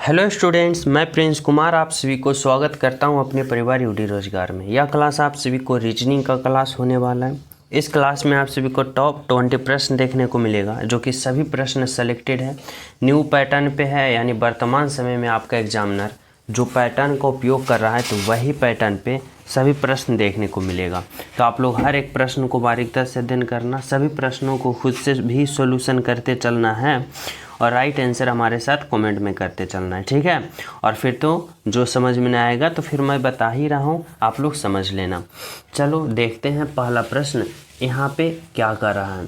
Hello students, मैं Prince Kumar आप सभी को स्वागत करता हूं अपने परिवार यूडी रोजगार में। यह क्लास आप सभी को रीजनिंग का क्लास होने वाला है। इस क्लास में आप सभी को टॉप 20 प्रश्न देखने को मिलेगा, जो कि सभी प्रश्न सेलेक्टेड है, न्यू पैटर्न पे है। यानी वर्तमान समय में आपका एग्जामिनर जो पैटर्न का उपयोग कर रहा है, तो वही पैटर्न पे सभी प्रश्न देखने को मिलेगा। तो आप लोग हर एक प्रश्न को बारीकता से अध्ययन करना, सभी प्रश्नों को खुद से भी सॉल्यूशन करते चलना है और राइट आंसर हमारे साथ कमेंट में करते चलना है, ठीक है। और फिर तो जो समझ में नहीं आएगा तो फिर मैं बता ही रहा हूँ, आप लोग समझ लेना। चलो देखते हैं पहला प्रश्न यहाँ पे क्या कर रहा है,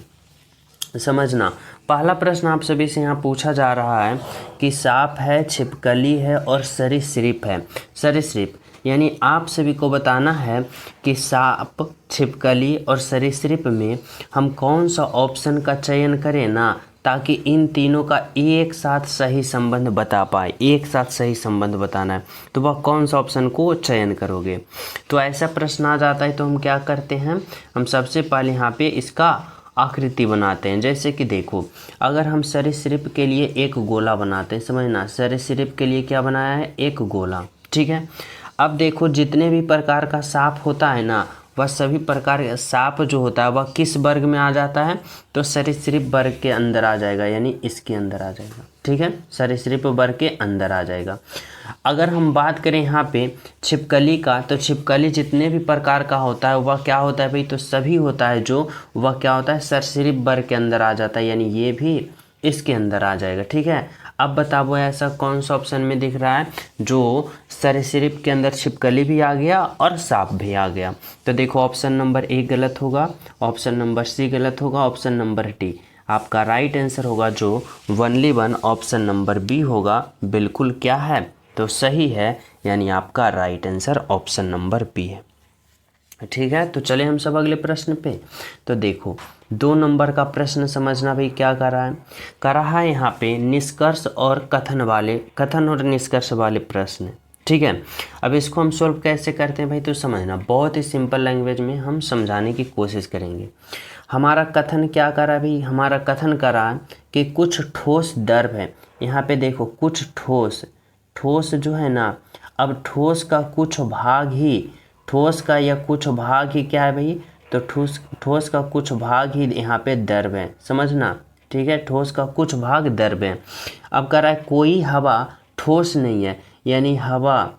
समझना। पहला प्रश्न आप सभी से यहाँ पूछा जा रहा है कि सांप है, छिपकली है और सरीसृप है। सरीसृप यानी आप सभी को बताना है कि सांप, छिपकली और सरीसृप में हम कौन सा ऑप्शन का चयन करें ना, ताकि इन तीनों का एक साथ सही संबंध बता पाए। एक साथ सही संबंध बताना है तो वह कौन सा ऑप्शन को चयन करोगे। तो ऐसा प्रश्न आ जाता है तो हम क्या करते हैं, हम सबसे पहले यहाँ पे इसका आकृति बनाते हैं। जैसे कि देखो, अगर हम सरीसृप के लिए एक गोला बनाते हैं, समझना, सरीसृप के लिए क्या बनाया है, एक गोला, ठीक है। अब देखो, जितने भी प्रकार का सांप होता है ना, वह सभी प्रकार का सांप जो होता है वह किस वर्ग में आ जाता है, तो सरीसृप वर्ग के अंदर आ जाएगा, यानी इसके अंदर आ जाएगा, ठीक है, सरीसृप वर्ग के अंदर आ जाएगा। अगर हम बात करें यहाँ पे छिपकली का, तो छिपकली जितने भी प्रकार का होता है वह क्या होता है भाई, तो सभी होता है जो वह क्या होता है, सरीसृप वर्ग के अंदर आ जाता है, यानी ये भी इसके अंदर आ जाएगा, ठीक है। अब बताओ ऐसा कौन सा ऑप्शन में दिख रहा है जो सरीसृप के अंदर छिपकली भी आ गया और सांप भी आ गया। तो देखो, ऑप्शन नंबर ए गलत होगा, ऑप्शन नंबर सी गलत होगा, ऑप्शन नंबर डी आपका राइट आंसर होगा, जो 1 ऑप्शन नंबर बी होगा। बिल्कुल क्या है, तो सही है, यानी आपका right answer option number B है, ठीक है। तो चले हम सब अगले प्रश्न पे। तो देखो, 2 नंबर का प्रश्न समझना भाई क्या कर रहा है, कर रहा है यहाँ पे निष्कर्ष और कथन और निष्कर्ष वाले प्रश्न, ठीक है। अब इसको हम सॉल्व कैसे करते हैं भाई, तो समझना, बहुत ही सिंपल लैंग्वेज में हम समझाने की कोशिश करेंगे। हमारा कथन क्या कर रहा है भाई, हमारा कथन कर रहा है कि कुछ ठोस द्रव है। यहाँ पे देखो, कुछ ठोस जो है ना, अब ठोस का कुछ भाग ही, ठोस का या कुछ भाग ही क्या है भाई, तो ठोस का कुछ भाग ही यहाँ पे द्रव है, समझना, ठीक है। ठोस का कुछ भाग द्रव है। अब कह रहा है कोई हवा ठोस नहीं है, यानी हवा,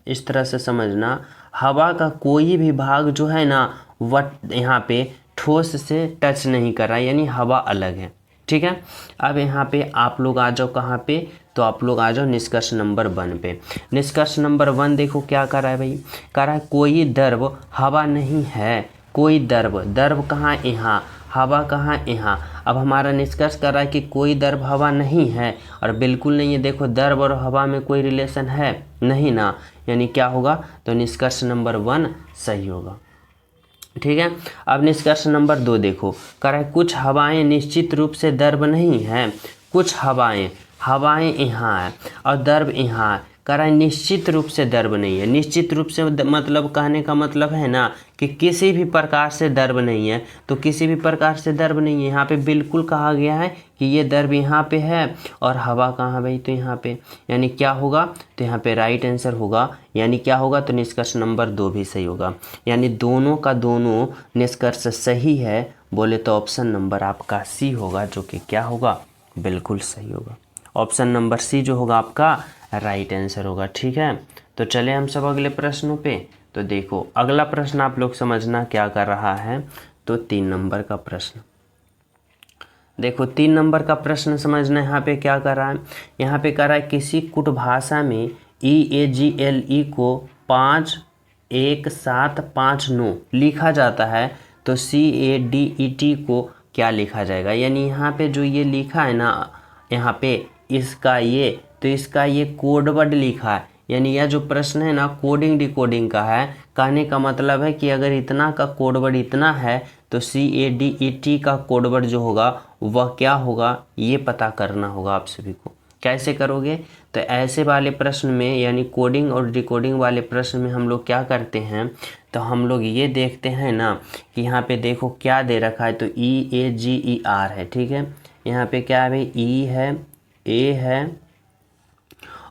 इस तरह से समझना, हवा का कोई भी भाग जो है ना वह यहाँ पे ठोस से टच नहीं कर रहा है, यानी हवा अलग है, ठीक है। अब यहाँ पे आप लोग आ जाओ कहाँ पे, तो आप लोग आ जाओ निष्कर्ष नंबर 1 पे। निष्कर्ष नंबर 1 देखो क्या कर रहा है भाई, कह रहा है कोई द्रव हवा नहीं है। कोई द्रव कहाँ, यहाँ, हवा कहाँ, यहाँ। अब हमारा निष्कर्ष कर रहा है कि कोई द्रव हवा नहीं है, और बिल्कुल नहीं है। देखो, द्रव और हवा में कोई रिलेशन है नहीं ना, यानी क्या होगा, तो निष्कर्ष नंबर 1 सही होगा, ठीक है। अब निष्कर्ष नंबर 2 देखो, कह रहा है कुछ हवाएं निश्चित रूप से द्रव नहीं है। कुछ हवाएं यहाँ है और द्रव यहाँ है, कह रहा है निश्चित रूप से द्रव नहीं है। निश्चित रूप से मतलब कहने का मतलब है ना कि किसी भी प्रकार से द्रव नहीं है, तो किसी भी प्रकार से द्रव नहीं है। यहाँ पे बिल्कुल कहा गया है कि ये द्रव यहाँ पे है और हवा कहाँ भाई, तो यहाँ पे, यानी क्या होगा, तो यहाँ पे राइट आंसर होगा, यानी क्या होगा, तो निष्कर्ष नंबर 2 भी सही होगा, यानी दोनों का दोनों निष्कर्ष सही है। बोले तो ऑप्शन नंबर आपका सी होगा, जो कि क्या होगा, बिल्कुल सही होगा। ऑप्शन नंबर सी जो होगा आपका राइट आंसर होगा, ठीक है। तो चले हम सब अगले प्रश्नों पे। तो देखो, अगला प्रश्न आप लोग समझना क्या कर रहा है, तो 3 नंबर का प्रश्न देखो। 3 नंबर का प्रश्न समझना, यहाँ पे क्या कर रहा है, यहाँ पे कर रहा है किसी कुट भाषा में EAGLE को 5 1 7 5 9 लिखा जाता है, तो CADET को क्या लिखा जाएगा। यानी यहाँ पे जो ये लिखा है ना, यहाँ पे इसका ये, तो इसका ये कोड वर्ड लिखा है, यानी यह जो प्रश्न है ना कोडिंग डिकोडिंग का है। कहने का मतलब है कि अगर इतना का कोड वर्ड इतना है, तो CADET का कोड वर्ड जो होगा वह क्या होगा, ये पता करना होगा आप सभी को। कैसे करोगे, तो ऐसे वाले प्रश्न में, यानी कोडिंग और डिकोडिंग वाले प्रश्न में हम लोग क्या करते हैं, तो हम लोग ये देखते हैं ना कि यहाँ पे देखो क्या दे रखा है, तो EAGER है, ठीक है। यहाँ पे क्या है भाई, E है, A है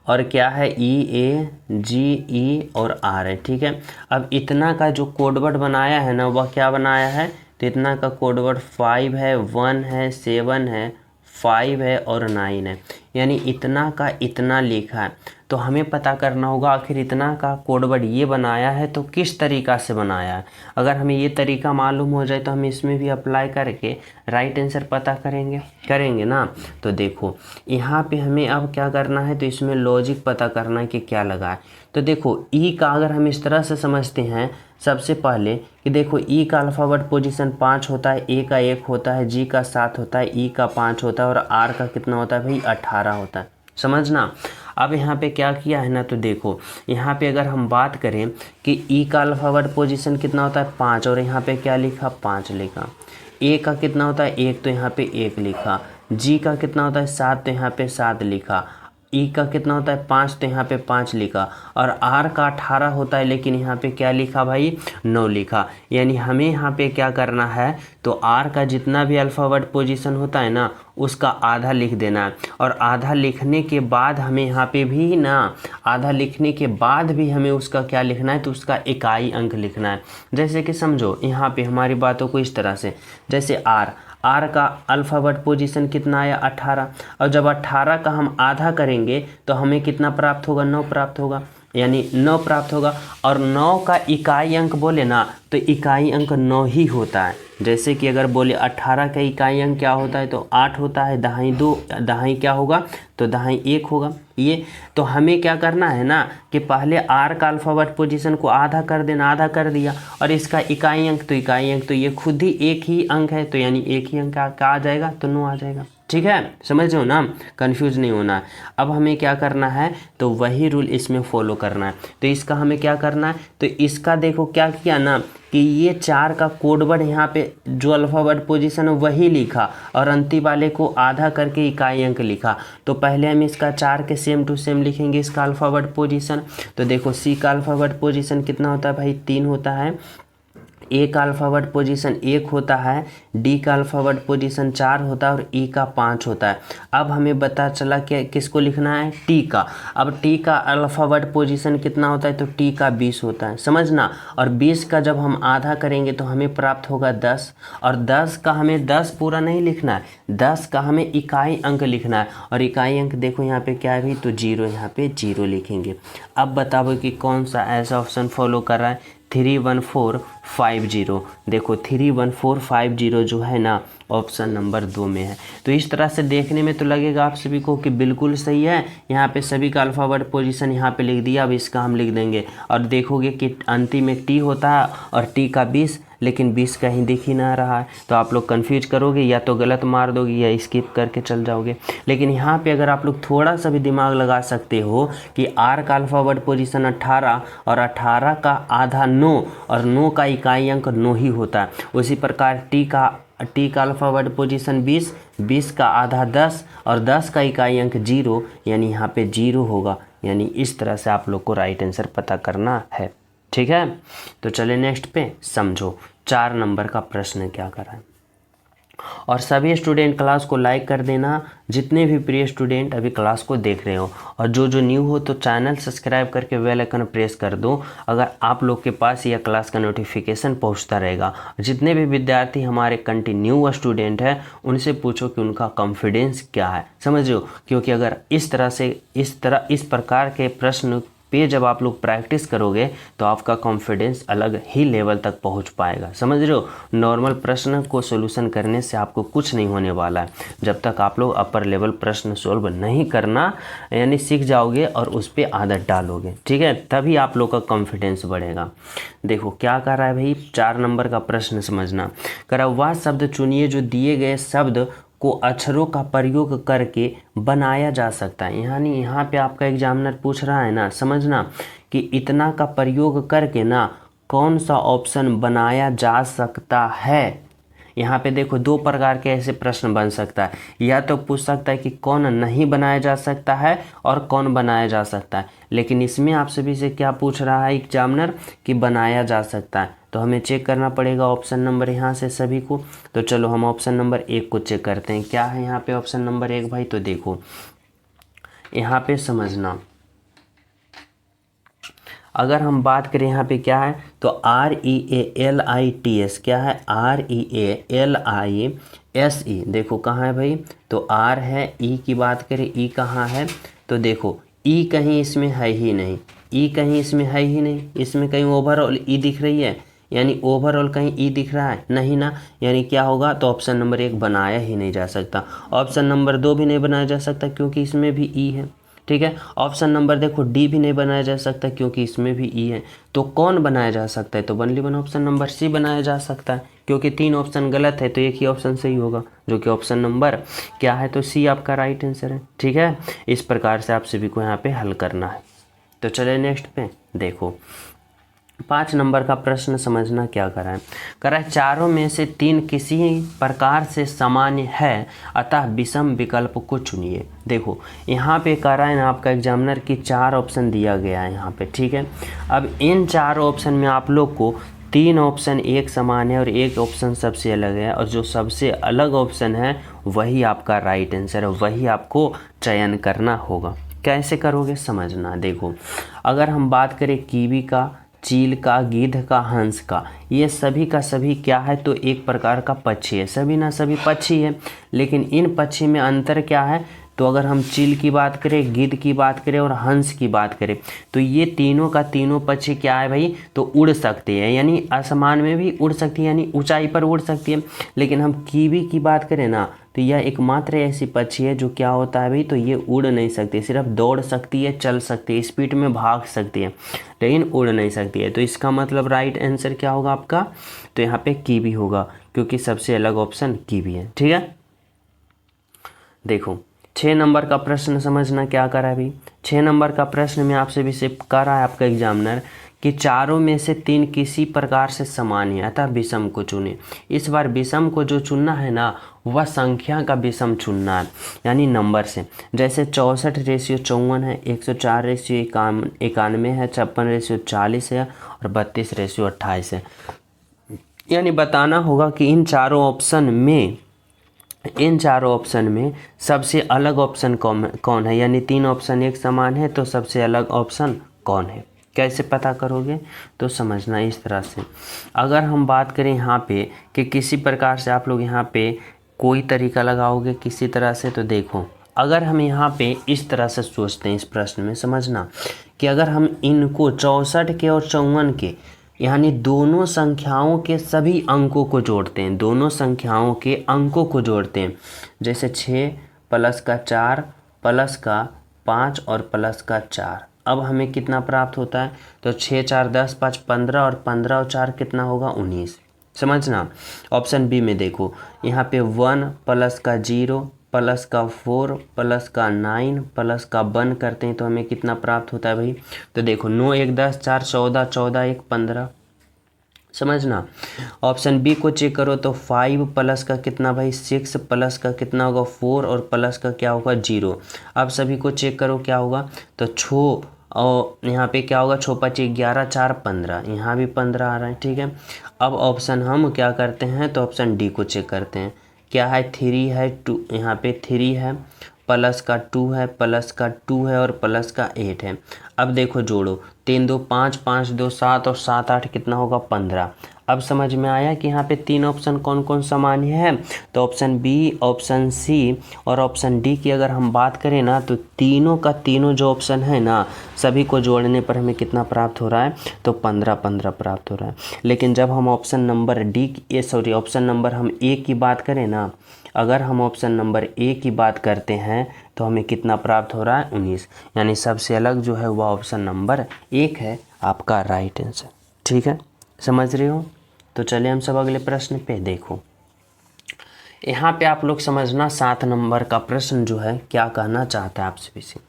और क्या है EAGE और R है, ठीक है। अब इतना का जो कोडवर्ड बनाया है ना वह क्या बनाया है, तो इतना का कोडवर्ड 5 है, 1 है, 7 है, 5 है और 9 है, यानी इतना का इतना लिखा है। तो हमें पता करना होगा आखिर इतना का कोडवर्ड ये बनाया है तो किस तरीक़ा से बनाया है। अगर हमें ये तरीका मालूम हो जाए तो हम इसमें भी अप्लाई करके राइट आंसर पता करेंगे ना। तो देखो यहाँ पे हमें अब क्या करना है, तो इसमें लॉजिक पता करना है कि क्या लगा है। तो देखो ई का अगर हम इस तरह से समझते हैं सबसे पहले कि देखो ई का अल्फ़ाबेट पोजीशन 5 होता है, ए का 1 होता है, जी का 7 होता है, ई का 5 होता है और आर का कितना होता है भाई 18 होता है, समझना। अब यहाँ पे क्या किया है ना, तो देखो यहाँ पे अगर हम बात करें कि ई का अल्फ़ाबेट पोजीशन कितना होता है 5 और यहाँ पे क्या लिखा 5 लिखा, ए का कितना होता है 1 तो यहाँ पे 1 लिखा, जी का कितना होता है 7 तो यहाँ पे 7 लिखा, ई का कितना होता है 5 तो यहाँ पे 5 लिखा और आर का 18 होता है लेकिन यहाँ पे क्या लिखा भाई 9 लिखा। यानी हमें यहाँ पे क्या करना है, तो आर का जितना भी अल्फ़ाबेट पोजीशन होता है ना उसका आधा लिख देना है और आधा लिखने के बाद हमें यहाँ पे भी ना आधा लिखने के बाद भी हमें उसका क्या लिखना है, तो उसका इकाई अंक लिखना है। जैसे कि समझो यहाँ पे हमारी बातों को इस तरह से, जैसे आर का अल्फ़ाबेट पोजीशन कितना आया 18 और जब 18 का हम आधा करेंगे तो हमें कितना प्राप्त होगा 9 प्राप्त होगा, यानी 9 प्राप्त होगा। और 9 का इकाई अंक बोले ना तो इकाई अंक 9 ही होता है। जैसे कि अगर बोले 18 का इकाई अंक क्या होता है तो 8 होता है, दहाई 2, दहाई क्या होगा तो दहाई 1 होगा। ये तो हमें क्या करना है ना कि पहले आर का अल्फ़ाबेट पोजीशन को आधा कर देना, आधा कर दिया और इसका इकाई अंक तो ये खुद ही एक ही अंक है, तो यानी एक ही अंक का आ जाएगा तो 9 आ जाएगा। ठीक है, समझ रहे हो ना, कंफ्यूज नहीं होना है। अब हमें क्या करना है, तो वही रूल इसमें फॉलो करना है। तो इसका हमें क्या करना है, तो इसका देखो क्या किया ना कि ये 4 का कोडवर्ड यहाँ पे जो अल्फ़ाबेट पोजीशन है वही लिखा और अंतिम वाले को आधा करके इकाई अंक लिखा। तो पहले हम इसका 4 के सेम टू सेम लिखेंगे इसका अल्फ़ाबेट पोजीशन। तो देखो सी का अल्फ़ाबेट पोजीशन कितना होता है भाई 3 होता है, ए का अल्फ़ाबेट पोजीशन 1 होता है, डी का अल्फ़ाबेट पोजीशन 4 होता है और ई का 5 होता है। अब हमें पता चला कि किसको लिखना है, टी का। अब टी का अल्फ़ाबेट पोजीशन कितना होता है, तो टी का 20 होता है, समझना। और 20 का जब हम आधा करेंगे तो हमें प्राप्त होगा 10 और 10 का हमें 10 पूरा नहीं लिखना है, 10 का हमें इकाई अंक लिखना है और इकाई अंक देखो यहाँ पे क्या है भी, तो 0, यहाँ पे 0 लिखेंगे। अब बताओ कि कौन सा ऐसा ऑप्शन फॉलो कर रहा है, 31450। देखो 31450 जो है ना ऑप्शन नंबर 2 में है। तो इस तरह से देखने में तो लगेगा आप सभी को कि बिल्कुल सही है। यहाँ पे सभी का अल्फ़ाबेट पोजीशन यहाँ पे लिख दिया, अब इसका हम लिख देंगे और देखोगे कि अंतिम में टी होता है और टी का 20, लेकिन 20 कहीं दिख ही ना रहा है। तो आप लोग कन्फ्यूज करोगे, या तो गलत मार दोगे या स्किप करके चल जाओगे। लेकिन यहाँ पे अगर आप लोग थोड़ा सा भी दिमाग लगा सकते हो कि आर का अल्फ़ाबेट पोजीशन 18 और 18 का आधा 9 और 9 का इकाई अंक 9 ही होता है। उसी प्रकार टी का अल्फ़ाबेट पोजीशन 20, 20 का आधा 10 और 10 का इकाई अंक 0, यानी यहाँ पे 0 होगा। यानी इस तरह से आप लोग को राइट आंसर पता करना है। ठीक है, तो चले नेक्स्ट पे समझो 4 नंबर का प्रश्न क्या करा है। और सभी स्टूडेंट क्लास को लाइक कर देना, जितने भी प्रिय स्टूडेंट अभी क्लास को देख रहे हो, और जो न्यू हो तो चैनल सब्सक्राइब करके बेल आइकन प्रेस कर दो। अगर आप लोग के पास यह क्लास का नोटिफिकेशन पहुंचता रहेगा। जितने भी विद्यार्थी हमारे कंटिन्यू स्टूडेंट हैं उनसे पूछो कि उनका कॉन्फिडेंस क्या है, समझ रहे हो। क्योंकि अगर इस प्रकार के प्रश्न पे जब आप लोग प्रैक्टिस करोगे तो आपका कॉन्फिडेंस अलग ही लेवल तक पहुंच पाएगा, समझ रहे हो। नॉर्मल प्रश्न को सोल्यूशन करने से आपको कुछ नहीं होने वाला है जब तक आप लोग अपर लेवल प्रश्न सोल्व नहीं करना यानी सीख जाओगे और उस पर आदत डालोगे, ठीक है, तभी आप लोग का कॉन्फिडेंस बढ़ेगा। देखो क्या कर रहा है भाई, 4 नंबर का प्रश्न समझना। कर वह शब्द चुनिए जो दिए गए शब्द को अक्षरों का प्रयोग करके बनाया जा सकता है। यानी यहाँ पे आपका एग्जामिनर पूछ रहा है ना, समझना कि इतना का प्रयोग करके ना कौन सा ऑप्शन बनाया जा सकता है। यहाँ पे देखो 2 प्रकार के ऐसे प्रश्न बन सकता है, या तो पूछ सकता है कि कौन नहीं बनाया जा सकता है और कौन बनाया जा सकता है। लेकिन इसमें आप सभी से क्या पूछ रहा है एग्जामिनर कि बनाया जा सकता है। तो हमें चेक करना पड़ेगा ऑप्शन नंबर यहाँ से सभी को। तो चलो हम ऑप्शन नंबर 1 को चेक करते हैं। क्या है यहाँ पे ऑप्शन नंबर 1 भाई, तो देखो यहाँ पे समझना अगर हम बात करें यहाँ पे क्या है तो REALITS क्या है, REALISE, देखो कहाँ है भाई, तो R है, E की बात करें E कहाँ है, तो देखो E कहीं इसमें है ही नहीं, E कहीं इसमें है ही नहीं, इसमें कहीं ओवरऑल E दिख रही है, यानी ओवरऑल कहीं ई दिख रहा है नहीं ना, यानी क्या होगा, तो ऑप्शन नंबर 1 बनाया ही नहीं जा सकता। ऑप्शन नंबर 2 भी नहीं बनाया जा सकता क्योंकि इसमें भी ई है, ठीक है। ऑप्शन नंबर देखो डी भी नहीं बनाया जा सकता क्योंकि इसमें भी ई है। तो कौन बनाया जा सकता है, तो only one option number C बनाया जा सकता है, क्योंकि 3 ऑप्शन गलत है तो एक ही ऑप्शन सही होगा, जो कि ऑप्शन नंबर क्या है, तो सी आपका राइट आंसर है, ठीक है। इस प्रकार से आप सभी को यहाँ पे हल करना है। तो चले नेक्स्ट पे देखो, 5 नंबर का प्रश्न समझना क्या करा है, चारों में से 3 किसी प्रकार से सामान्य है, अतः विषम विकल्प को चुनिए। देखो यहाँ पे करा है ना आपका एग्जामिनर की 4 ऑप्शन दिया गया है यहाँ पे, ठीक है। अब इन 4 ऑप्शन में आप लोग को 3 ऑप्शन एक समान है और एक ऑप्शन सबसे अलग है, और जो सबसे अलग ऑप्शन है वही आपका राइट आंसर है, वही आपको चयन करना होगा। कैसे करोगे समझना, देखो अगर हम बात करें कीवी का, चील का, गिद्ध का, हंस का, ये सभी का सभी क्या है, तो एक प्रकार का पक्षी है, सभी ना सभी पक्षी है, लेकिन इन पक्षी में अंतर क्या है, तो अगर हम चील की बात करें, गिद्ध की बात करें और हंस की बात करें, तो ये तीनों का तीनों पक्षी क्या है भाई, तो उड़ सकते हैं, यानी आसमान में भी उड़ सकती है, यानी ऊंचाई पर उड़ सकती है। लेकिन हम कीवी की बात करें ना, तो यह एकमात्र ऐसी पक्षी है जो क्या होता है भाई, तो ये उड़ नहीं सकती, सिर्फ दौड़ सकती है, चल सकती है, स्पीड में भाग सकती है, लेकिन उड़ नहीं सकती है। तो इसका मतलब राइट आंसर क्या होगा आपका, तो यहाँ पे कीवी होगा, क्योंकि सबसे अलग ऑप्शन कीवी है, ठीक है। देखो 6 नंबर का प्रश्न समझना क्या करा है भाई, 6 नंबर का प्रश्न में आपसे भी से करा है आपका एग्जामिनर कि चारों में से 3 किसी प्रकार से समान है, अतः विषम को चुने। इस बार विषम को जो चुनना है ना, वह संख्या का विषम चुनना है, यानी नंबर से। जैसे 64:54 है, 104:91 है, 56:40 है और 32:28 है। यानी बताना होगा कि इन चारों ऑप्शन में सबसे अलग ऑप्शन कौन है, यानी 3 ऑप्शन एक समान है तो सबसे अलग ऑप्शन कौन है। कैसे पता करोगे, तो समझना इस तरह से। अगर हम बात करें यहाँ पे कि किसी प्रकार से आप लोग यहाँ पे कोई तरीका लगाओगे किसी तरह से, तो देखो अगर हम यहाँ पे इस तरह से सोचते हैं, इस प्रश्न में समझना कि अगर हम इनको 64 के और 54 के, यानी दोनों संख्याओं के सभी अंकों को जोड़ते हैं, दोनों संख्याओं के अंकों को जोड़ते हैं, जैसे 6 प्लस का 4 प्लस का 5 और प्लस का 4, अब हमें कितना प्राप्त होता है, तो 6 4 10 5 15 और 15 और 4 कितना होगा 19। समझना ऑप्शन बी में देखो यहाँ पे 1 प्लस का 0 प्लस का 4 प्लस का 9 प्लस का 1 करते हैं तो हमें कितना प्राप्त होता है भाई, तो देखो 9 1 10 4 14 14 1 15। समझना ऑप्शन बी को चेक करो तो 5 प्लस का कितना भाई 6 प्लस का कितना होगा 4 और प्लस का क्या होगा 0। अब सभी को चेक करो क्या होगा, तो 6 और यहाँ पे क्या होगा 6 5 11 4 15, यहाँ भी 15 आ रहा है, ठीक है। अब ऑप्शन हम क्या करते हैं, तो ऑप्शन डी को चेक करते हैं, क्या है 3 है 2, यहाँ पे 3 है प्लस का 2 है प्लस का 2 है और प्लस का 8 है। अब देखो जोड़ो 3 2 5 5 2 7 और 7 8 कितना होगा 15। अब समझ में आया कि यहाँ पे 3 ऑप्शन कौन कौन सामान्य है, तो ऑप्शन बी, ऑप्शन सी और ऑप्शन डी की अगर हम बात करें ना, तो तीनों का तीनों जो ऑप्शन है ना, सभी को जोड़ने पर हमें कितना प्राप्त हो रहा है, तो 15 15 प्राप्त हो रहा है। लेकिन जब हम ऑप्शन नंबर हम ए की बात करें ना, अगर हम ऑप्शन नंबर ए की बात करते हैं तो हमें कितना प्राप्त हो रहा है 19, यानी सबसे अलग जो है वह ऑप्शन नंबर 1 है आपका राइट आंसर, ठीक है। समझ रहे हो, तो चलिए हम सब अगले प्रश्न पे देखो। यहाँ पे आप लोग समझना 7 नंबर का प्रश्न जो है क्या कहना चाहता है आपसे से,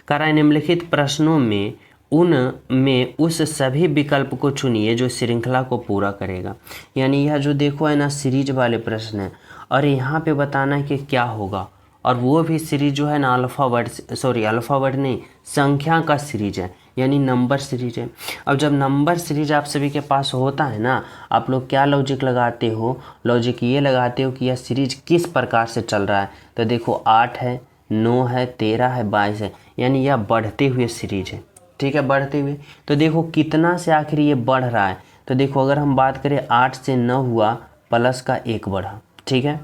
कह रहा है निम्नलिखित प्रश्नों में उनमें उस सभी विकल्प को चुनिए जो श्रृंखला को पूरा करेगा। यानी यह जो देखो है ना सीरीज वाले प्रश्न है, और यहाँ पे बताना है कि क्या होगा, और वो भी सीरीज जो है ना अल्फ़ावर्ड नहीं, संख्या का सीरीज है, यानी नंबर सीरीज है। अब जब नंबर सीरीज आप सभी के पास होता है ना, आप लोग क्या लॉजिक लगाते हो, लॉजिक ये लगाते हो कि यह सीरीज किस प्रकार से चल रहा है। तो देखो 8 है 9 है 13 है 22 है, यानी यह बढ़ते हुए सीरीज है, ठीक है, बढ़ते हुए। तो देखो कितना से आखिर ये बढ़ रहा है, तो देखो अगर हम बात करें 8 से 9 हुआ, प्लस का 1 बढ़ा, ठीक है।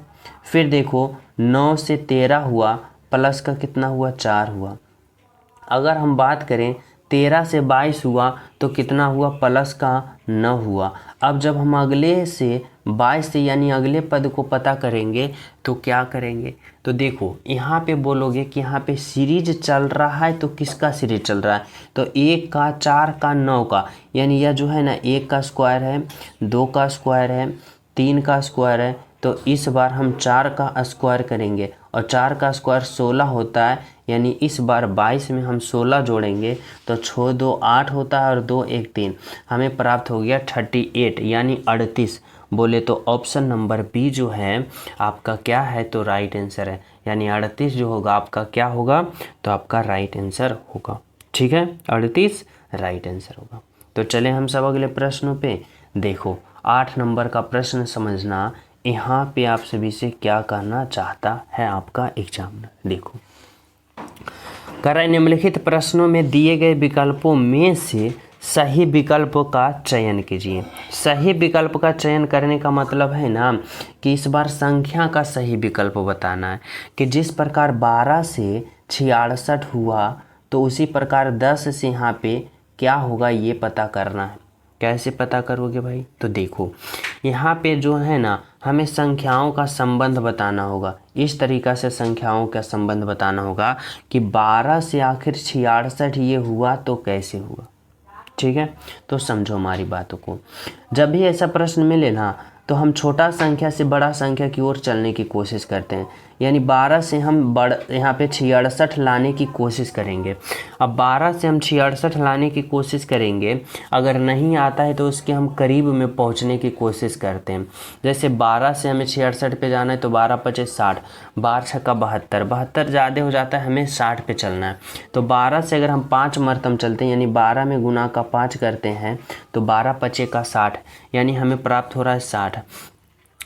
फिर देखो 9 से 13 हुआ, प्लस का कितना हुआ, 4 हुआ। अगर हम बात करें 13 से 22 हुआ तो कितना हुआ, प्लस का 9 हुआ। अब जब हम अगले से 22 से यानी अगले पद को पता करेंगे तो क्या करेंगे, तो देखो यहाँ पे बोलोगे कि यहाँ पे सीरीज चल रहा है, तो किसका सीरीज चल रहा है, तो 1 का, 4 का, 9 का, यानी यह जो है ना 1 का स्क्वायर है, 2 का स्क्वायर है, 3 का स्क्वायर है। तो इस बार हम 4 का स्क्वायर करेंगे और 4 का स्क्वायर 16 होता है, यानी इस बार 22 में हम 16 जोड़ेंगे तो 6 2 8 होता है और 2 1 3, हमें प्राप्त हो गया 38 यानी 38। बोले तो ऑप्शन नंबर बी जो है आपका क्या है, तो राइट आंसर है, यानी 38 जो होगा आपका क्या होगा, तो आपका राइट आंसर होगा। ठीक है, 38 राइट आंसर होगा। तो चले हम सब अगले प्रश्नों पे। देखो 8 नंबर का प्रश्न समझना, यहाँ पे आप सभी से क्या कहना चाहता है आपका एग्जामिनर। देखो कर रहा है, निम्नलिखित प्रश्नों में दिए गए विकल्पों में से सही विकल्प का चयन कीजिए। सही विकल्प का चयन करने का मतलब है ना कि इस बार संख्या का सही विकल्प बताना है, कि जिस प्रकार 12 से 66 हुआ तो उसी प्रकार 10 से यहाँ पे क्या होगा ये पता करना है। कैसे पता करोगे भाई, तो देखो यहाँ पे जो है ना हमें संख्याओं का संबंध बताना होगा। इस तरीक़ा से संख्याओं का संबंध बताना होगा कि 12 से आखिर 66 ये हुआ तो कैसे हुआ। ठीक है, तो समझो हमारी बातों को। जब भी ऐसा प्रश्न मिले ना तो हम छोटा संख्या से बड़ा संख्या की ओर चलने की कोशिश करते हैं, यानी 12 से हम यहाँ पे 66 लाने की कोशिश करेंगे। अब 12 से हम 66 लाने की कोशिश करेंगे, अगर नहीं आता है तो उसके हम करीब में पहुँचने की कोशिश करते हैं। जैसे 12 से हमें 66 पे जाना है तो 12 पचे 60, 12 छक्का 72, 72 ज़्यादा हो जाता है, हमें 60 पे चलना है। तो 12 से अगर हम 5 मरतम चलते हैं, यानी 12 में गुना का 5 करते हैं तो 12 पचे का 60, यानी हमें प्राप्त हो रहा है 60।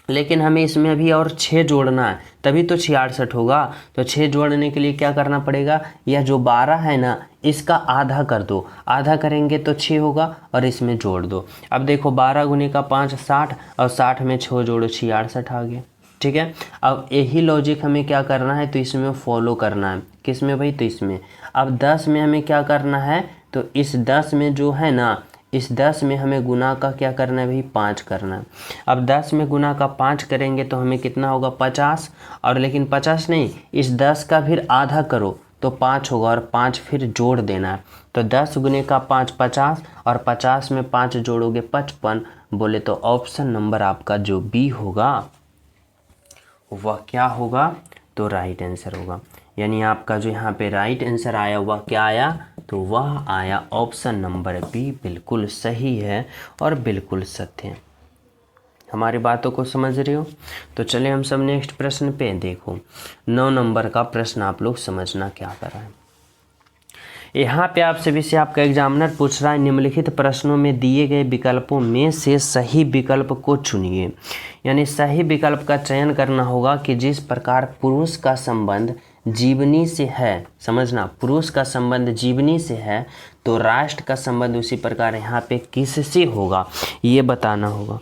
लेकिन हमें इसमें अभी और 6 जोड़ना है, तभी तो 66 होगा। तो 6 जोड़ने के लिए क्या करना पड़ेगा, यह जो 12 है ना इसका आधा कर दो, आधा करेंगे तो 6 होगा और इसमें जोड़ दो। अब देखो 12 गुने का 5 60 और 60 में 6 जोड़ो 66 आ गया। ठीक है, अब यही लॉजिक हमें क्या करना है, तो इसमें फॉलो करना है। किस में भाई, तो इसमें। अब 10 में हमें क्या करना है, तो इस 10 में जो है ना इस 10 में हमें गुना का क्या करना है भाई, 5 करना है। अब 10 में गुना का 5 करेंगे तो हमें कितना होगा, 50। और लेकिन 50 नहीं, इस 10 का फिर आधा करो तो 5 होगा और 5 फिर जोड़ देना है। तो 10 गुने का 5 50 और 50 में 5 जोड़ोगे 55। बोले तो ऑप्शन नंबर आपका जो बी होगा वह क्या होगा, तो राइट आंसर होगा। यानी आपका जो यहाँ पे राइट आंसर आया वह क्या आया, तो वह आया ऑप्शन नंबर बी, बिल्कुल सही है और बिल्कुल सत्य है। हमारी बातों को समझ रहे हो। तो चले हम सब नेक्स्ट प्रश्न पे। देखो 9 नंबर का प्रश्न आप लोग समझना क्या कर रहा है। यहाँ पे आप सभी से आपका एग्जामिनर पूछ रहा है, निम्नलिखित प्रश्नों में दिए गए विकल्पों में से सही विकल्प को चुनिए। यानी सही विकल्प का चयन करना होगा कि जिस प्रकार पुरुष का संबंध जीवनी से है, समझना, पुरुष का संबंध जीवनी से है तो राष्ट्र का संबंध उसी प्रकार यहाँ पे किससे होगा ये बताना होगा।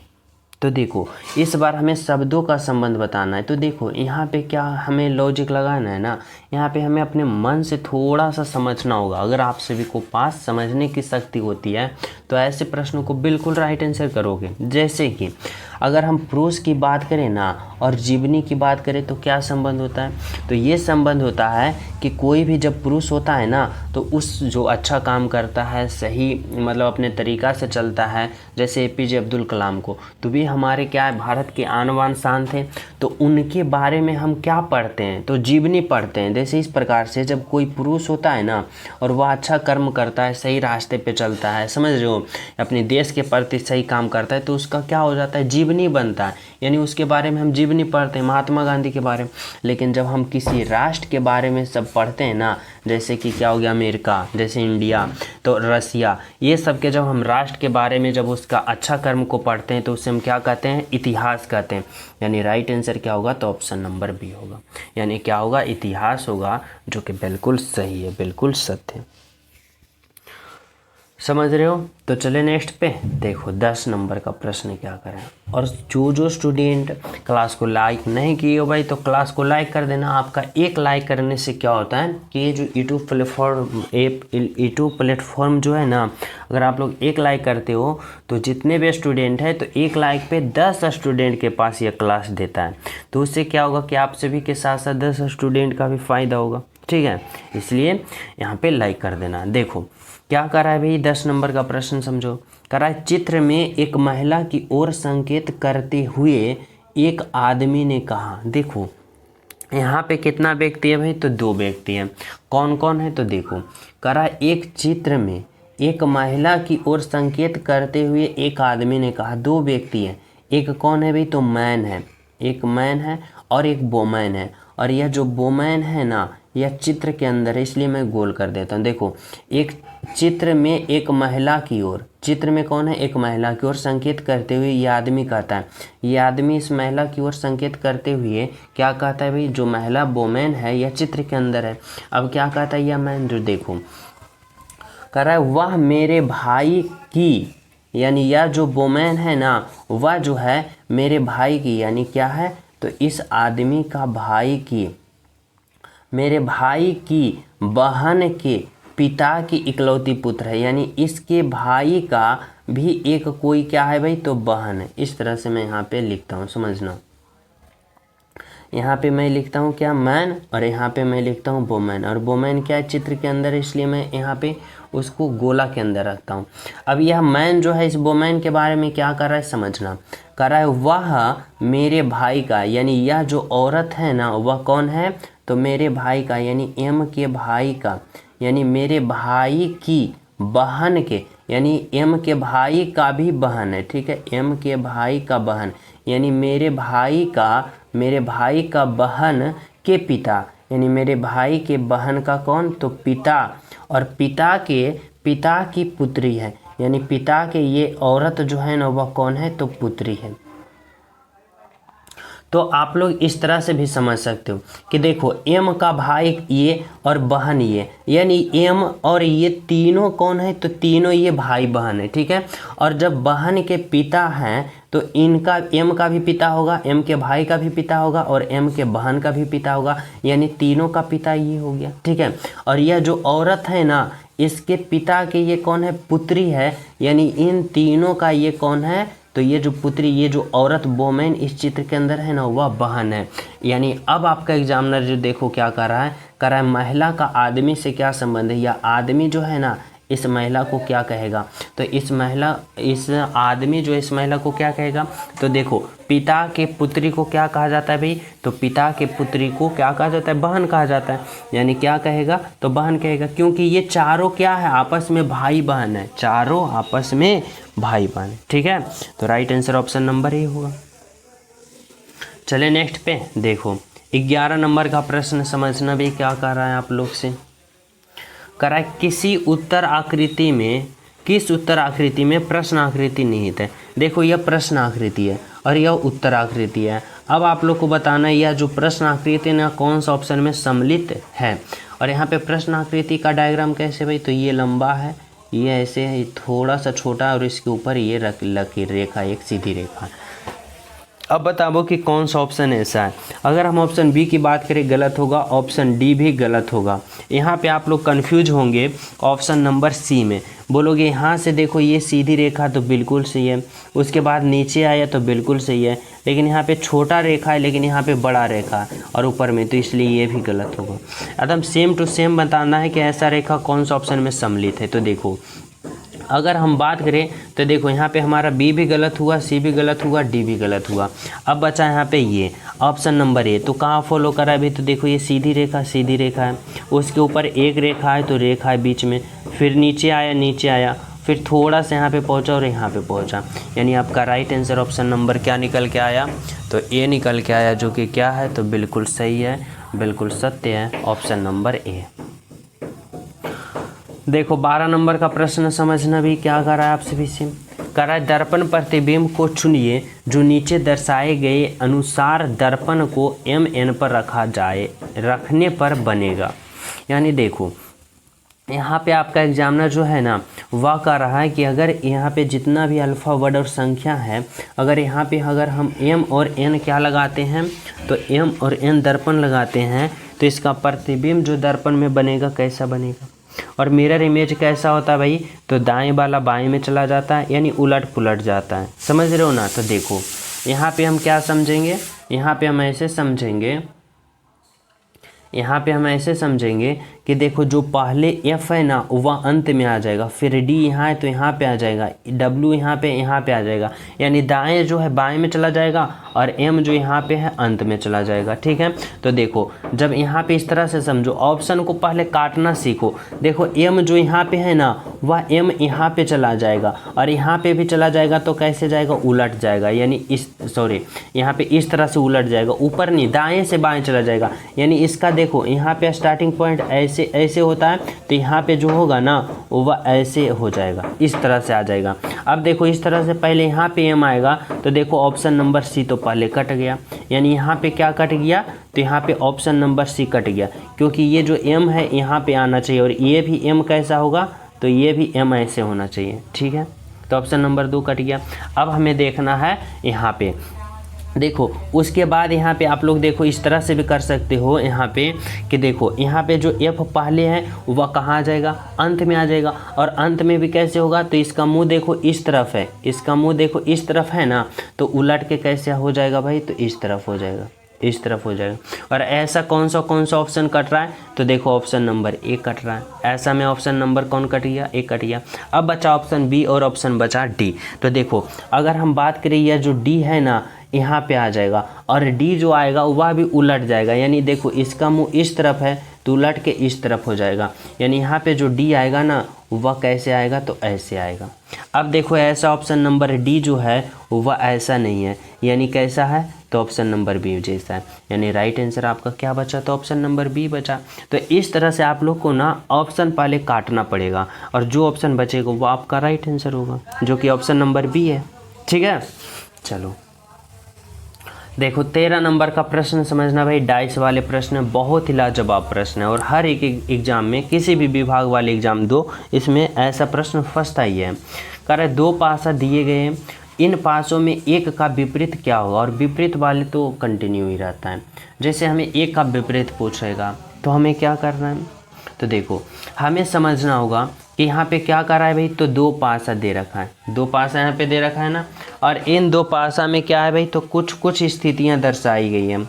तो देखो इस बार हमें शब्दों का संबंध बताना है। तो देखो यहाँ पे क्या हमें लॉजिक लगाना है ना, यहाँ पे हमें अपने मन से थोड़ा सा समझना होगा। अगर आप सभी को पास समझने की शक्ति होती है तो ऐसे प्रश्नों को बिल्कुल राइट आंसर करोगे। जैसे कि अगर हम पुरुष की बात करें ना और जीवनी की बात करें तो क्या संबंध होता है, तो ये संबंध होता है कि कोई भी जब पुरुष होता है ना तो उस जो अच्छा काम करता है, सही मतलब अपने तरीक़ा से चलता है, जैसे APJ अब्दुल कलाम को, तो भी हमारे क्या है भारत के आन बान शान थे, तो उनके बारे में हम क्या पढ़ते हैं, तो जीवनी पढ़ते हैं। जैसे इस प्रकार से जब कोई पुरुष होता है ना और वह अच्छा कर्म करता है, सही रास्ते पे चलता है, समझ रहे हो, अपने देश के प्रति सही काम करता है, तो उसका क्या हो जाता है, जीवनी बनता है। यानी उसके बारे में हम जीवनी पढ़ते हैं, महात्मा गांधी के बारे में। लेकिन जब हम किसी राष्ट्र के बारे में सब पढ़ते हैं ना, जैसे कि क्या हो गया अमेरिका, जैसे इंडिया, तो रसिया, ये सब के जब हम राष्ट्र के बारे में जब उसका अच्छा कर्म को पढ़ते हैं तो उससे हम क्या कहते हैं, इतिहास कहते हैं। यानी राइट आंसर क्या होगा, तो ऑप्शन नंबर बी होगा। यानी क्या होगा, इतिहास होगा, जो कि बिल्कुल सही है, बिल्कुल सत्य है। समझ रहे हो। तो चले नेक्स्ट पे देखो 10 नंबर का प्रश्न क्या करें। और जो स्टूडेंट क्लास को लाइक नहीं किए हो भाई, तो क्लास को लाइक कर देना। आपका एक लाइक करने से क्या होता है कि ये जो यूट्यूब प्लेटफॉर्म जो है ना, अगर आप लोग एक लाइक करते हो तो जितने भी स्टूडेंट है तो एक लाइक पे 10 स्टूडेंट के पास ये क्लास देता है। तो उससे क्या होगा कि आप सभी के साथ साथ 10 स्टूडेंट का भी फ़ायदा होगा, ठीक है। इसलिए यहाँ पे लाइक कर देना। देखो क्या कर रहा है भाई, 10 नंबर का प्रश्न समझो। कर रहा है, चित्र में एक महिला की ओर संकेत करते हुए एक आदमी ने कहा। देखो यहाँ पे कितना व्यक्ति है भाई, तो 2 व्यक्ति हैं। कौन कौन है तो देखो, कर रहा है एक चित्र में एक महिला की ओर संकेत करते हुए एक आदमी ने कहा। 2 व्यक्ति हैं, एक कौन है भाई, तो मैन है, एक मैन है और एक वोमैन है। और यह जो वोमैन है ना, यह चित्र के अंदर है, इसलिए मैं गोल कर देता हूँ। देखो एक चित्र में एक महिला की ओर, चित्र में कौन है, एक महिला की ओर संकेत करते हुए ये आदमी कहता है। ये आदमी इस महिला की ओर संकेत करते हुए क्या कहता है भाई, जो महिला वोमैन है यह चित्र के अंदर है। अब क्या कहता है यह मैन, जो देखो कह रहा है वह मेरे भाई की, यानी यह जो वोमैन है ना वह जो है मेरे भाई की, यानी क्या है तो इस आदमी का भाई की, मेरे भाई की बहन के पिता की इकलौती पुत्र है। यानी इसके भाई का भी एक कोई क्या है भाई, तो बहन है। इस तरह से मैं यहाँ पे लिखता हूँ, समझना। यहाँ पे मैं लिखता हूँ क्या, मैन, और यहाँ पे मैं लिखता हूँ वोमैन। और वोमैन क्या है, चित्र के अंदर है, इसलिए मैं यहाँ पे उसको गोला के अंदर रखता हूँ। अब यह मैन जो है इस वोमैन के बारे में क्या कर रहा है, समझना। कर रहा है वह मेरे भाई का, यानी यह जो औरत है ना वह कौन है, तो मेरे भाई का, यानी एम के भाई का, यानी मेरे भाई की बहन के, यानी एम के भाई का भी बहन है, ठीक है। एम के भाई का बहन, यानी मेरे भाई का बहन के पिता, यानी मेरे भाई के बहन का कौन, तो पिता। और पिता की पुत्री है, यानी पिता के ये औरत जो है ना वह कौन है, तो पुत्री है। तो आप लोग इस तरह से भी समझ सकते हो कि देखो एम का भाई ये और बहन ये, यानी एम और ये तीनों कौन है, तो तीनों ये भाई बहन है, ठीक है। और जब बहन के पिता हैं तो इनका एम का भी पिता होगा, एम के भाई का भी पिता होगा और एम के बहन का भी पिता होगा, यानी तीनों का पिता ये हो गया, ठीक है। और यह जो औरत है ना इसके पिता के ये कौन है, पुत्री है, यानी इन तीनों का ये कौन है, तो ये जो पुत्री, ये जो औरत वोमेन इस चित्र के अंदर है ना वह बहन है। यानी अब आपका एग्जामिनर जो देखो क्या कर रहा है महिला का आदमी से क्या संबंध है, या आदमी जो है ना इस महिला को क्या कहेगा, तो इस आदमी जो इस महिला को क्या कहेगा, तो देखो पिता के पुत्री को क्या कहा जाता है भाई, तो पिता के पुत्री को क्या कहा जाता है, बहन कहा जाता है। यानी क्या कहेगा, तो बहन कहेगा, क्योंकि ये चारों क्या है, आपस में भाई बहन है, चारों आपस में भाई बहन, ठीक है। तो right answer option number A होगा। चले नेक्स्ट पे देखो 11 नंबर का प्रश्न समझना भी क्या कर रहा है आप लोग से। करा है किस उत्तर आकृति में प्रश्न आकृति निहित है। देखो यह प्रश्न आकृति है और यह उत्तर आकृति है। अब आप लोग को बताना है यह जो प्रश्न आकृति ना कौन सा ऑप्शन में सम्मिलित है। और यहाँ पे प्रश्न आकृति का डायग्राम कैसे भाई, तो ये लंबा है, ये ऐसे है, थोड़ा सा छोटा और इसके ऊपर ये लकीर रेखा, एक सीधी रेखा। अब बताओ कि कौन सा ऑप्शन ऐसा है। अगर हम ऑप्शन बी की बात करें गलत होगा, ऑप्शन डी भी गलत होगा। यहाँ पे आप लोग कंफ्यूज होंगे ऑप्शन नंबर सी में, बोलोगे यहाँ से देखो ये सीधी रेखा तो बिल्कुल सही है, उसके बाद नीचे आया तो बिल्कुल सही है, लेकिन यहाँ पे छोटा रेखा है लेकिन यहाँ पे बड़ा रेखा है और ऊपर में, तो इसलिए ये भी गलत होगा। एकदम सेम टू सेम बताना है कि ऐसा रेखा कौन सा ऑप्शन में सम्मिलित है। तो देखो अगर हम बात करें तो देखो यहाँ पे हमारा बी भी गलत हुआ, सी भी गलत हुआ, डी भी गलत हुआ। अब बचा यहाँ पे ये ऑप्शन नंबर ए, तो कहाँ फॉलो करा है भाई, तो देखो ये सीधी रेखा है, उसके ऊपर एक रेखा है तो रेखा है बीच में, फिर नीचे आया, फिर थोड़ा सा यहाँ पे पहुँचा और यहाँ पे पहुँचा। यानी आपका राइट आंसर ऑप्शन नंबर क्या निकल के आया, तो ए निकल के आया, जो कि क्या है तो बिल्कुल सही है, बिल्कुल सत्य है, ऑप्शन नंबर ए। देखो 12 नंबर का प्रश्न समझना भी क्या कर रहा है आपसे भी सेम कर रहा है। दर्पण प्रतिबिंब को चुनिए जो नीचे दर्शाए गए अनुसार दर्पण को MN पर रखने पर बनेगा। यानी देखो यहाँ पे आपका एग्जामिनर जो है ना वह कह रहा है कि अगर यहाँ पे जितना भी अल्फ़ा वर्ड और संख्या है, अगर यहाँ पे अगर हम m और n क्या लगाते हैं, तो m और n दर्पण लगाते हैं, तो इसका प्रतिबिंब जो दर्पण में बनेगा कैसा बनेगा। और मिरर इमेज कैसा होता है भाई, तो दाएं वाला बाएं में चला जाता है, यानी उलट पुलट जाता है। समझ रहे हो ना। तो देखो यहाँ पे हम क्या समझेंगे, यहाँ पे हम ऐसे समझेंगे, यहाँ पे हम ऐसे समझेंगे कि देखो जो पहले f है ना वह अंत में आ जाएगा, फिर d यहाँ है तो यहाँ पे आ जाएगा, w यहाँ पे आ जाएगा, यानी दाएं जो है बाएं में चला जाएगा और m जो यहाँ पे है अंत में चला जाएगा। ठीक है, तो देखो जब यहाँ पे इस तरह से समझो, ऑप्शन को पहले काटना सीखो। देखो m जो यहाँ पे है ना वह m यहाँ पे चला जाएगा और यहाँ पे भी चला जाएगा, तो कैसे जाएगा, उलट जाएगा, यानी यहाँ पे इस तरह से उलट जाएगा, ऊपर नहीं दाएं से बाएं चला जाएगा। यानी इसका देखो यहाँ पे स्टार्टिंग पॉइंट ऐसे होता है, तो यहाँ पे जो होगा ना वह ऐसे हो जाएगा, इस तरह से आ जाएगा। अब देखो इस तरह से पहले यहाँ पे m आएगा, तो देखो ऑप्शन नंबर सी तो पहले कट गया, यानी यहाँ पे क्या कट गया, तो यहाँ पे ऑप्शन नंबर सी कट गया, क्योंकि ये जो m है यहाँ पे आना चाहिए और ये भी m कैसा होगा, तो ये भी m ऐसे होना चाहिए। ठीक है, तो ऑप्शन नंबर 2 कट गया। अब हमें देखना है यहाँ पे, देखो उसके बाद यहाँ पे आप लोग देखो इस तरह से भी कर सकते हो यहाँ पे कि देखो यहाँ पे जो f पहले है वह कहाँ आ जाएगा, अंत में आ जाएगा। और अंत में भी कैसे होगा, तो इसका मुंह देखो इस तरफ है, इसका मुंह देखो इस तरफ है ना, तो उलट के कैसे हो जाएगा भाई, तो इस तरफ हो जाएगा, इस तरफ हो जाएगा। और ऐसा कौन सा ऑप्शन कट रहा है, तो देखो ऑप्शन नंबर ए कट रहा है। ऐसा में ऑप्शन नंबर कौन कट गया, ए कट गया। अब बचा ऑप्शन बी और ऑप्शन बचा डी। तो देखो अगर हम बात करें यह जो डी है ना यहाँ पे आ जाएगा और डी जो आएगा वह भी उलट जाएगा, यानी देखो इसका मुंह इस तरफ है तो उलट के इस तरफ हो जाएगा, यानी यहाँ पे जो डी आएगा ना वह कैसे आएगा, तो ऐसे आएगा। अब देखो ऐसा ऑप्शन नंबर डी जो है वह ऐसा नहीं है, यानी कैसा है, तो ऑप्शन नंबर बी जैसा है, यानी राइट आंसर आपका क्या बचा, तो ऑप्शन नंबर बी बचा। तो इस तरह से आप लोग को ना ऑप्शन पहले काटना पड़ेगा और जो ऑप्शन बचेगा वो आपका राइट आंसर होगा, जो कि ऑप्शन नंबर बी है। ठीक है, चलो देखो 13 नंबर का प्रश्न समझना भाई, डाइस वाले प्रश्न बहुत ही लाजवाब प्रश्न है और हर एक एग्जाम में, किसी भी विभाग वाले एग्जाम दो, इसमें ऐसा प्रश्न फंसता ही है। कह रहे 2 पासा दिए गए हैं, इन पासों में एक का विपरीत क्या होगा, और विपरीत वाले तो कंटिन्यू ही रहता है। जैसे हमें एक का विपरीत पूछेगा तो हमें क्या करना है, तो देखो हमें समझना होगा कि यहाँ पे क्या कर रहा है भाई, तो 2 पासा दे रखा है, 2 पासा यहाँ पे दे रखा है ना, और इन 2 पासा में क्या है भाई, तो कुछ स्थितियाँ दर्शाई गई हैं।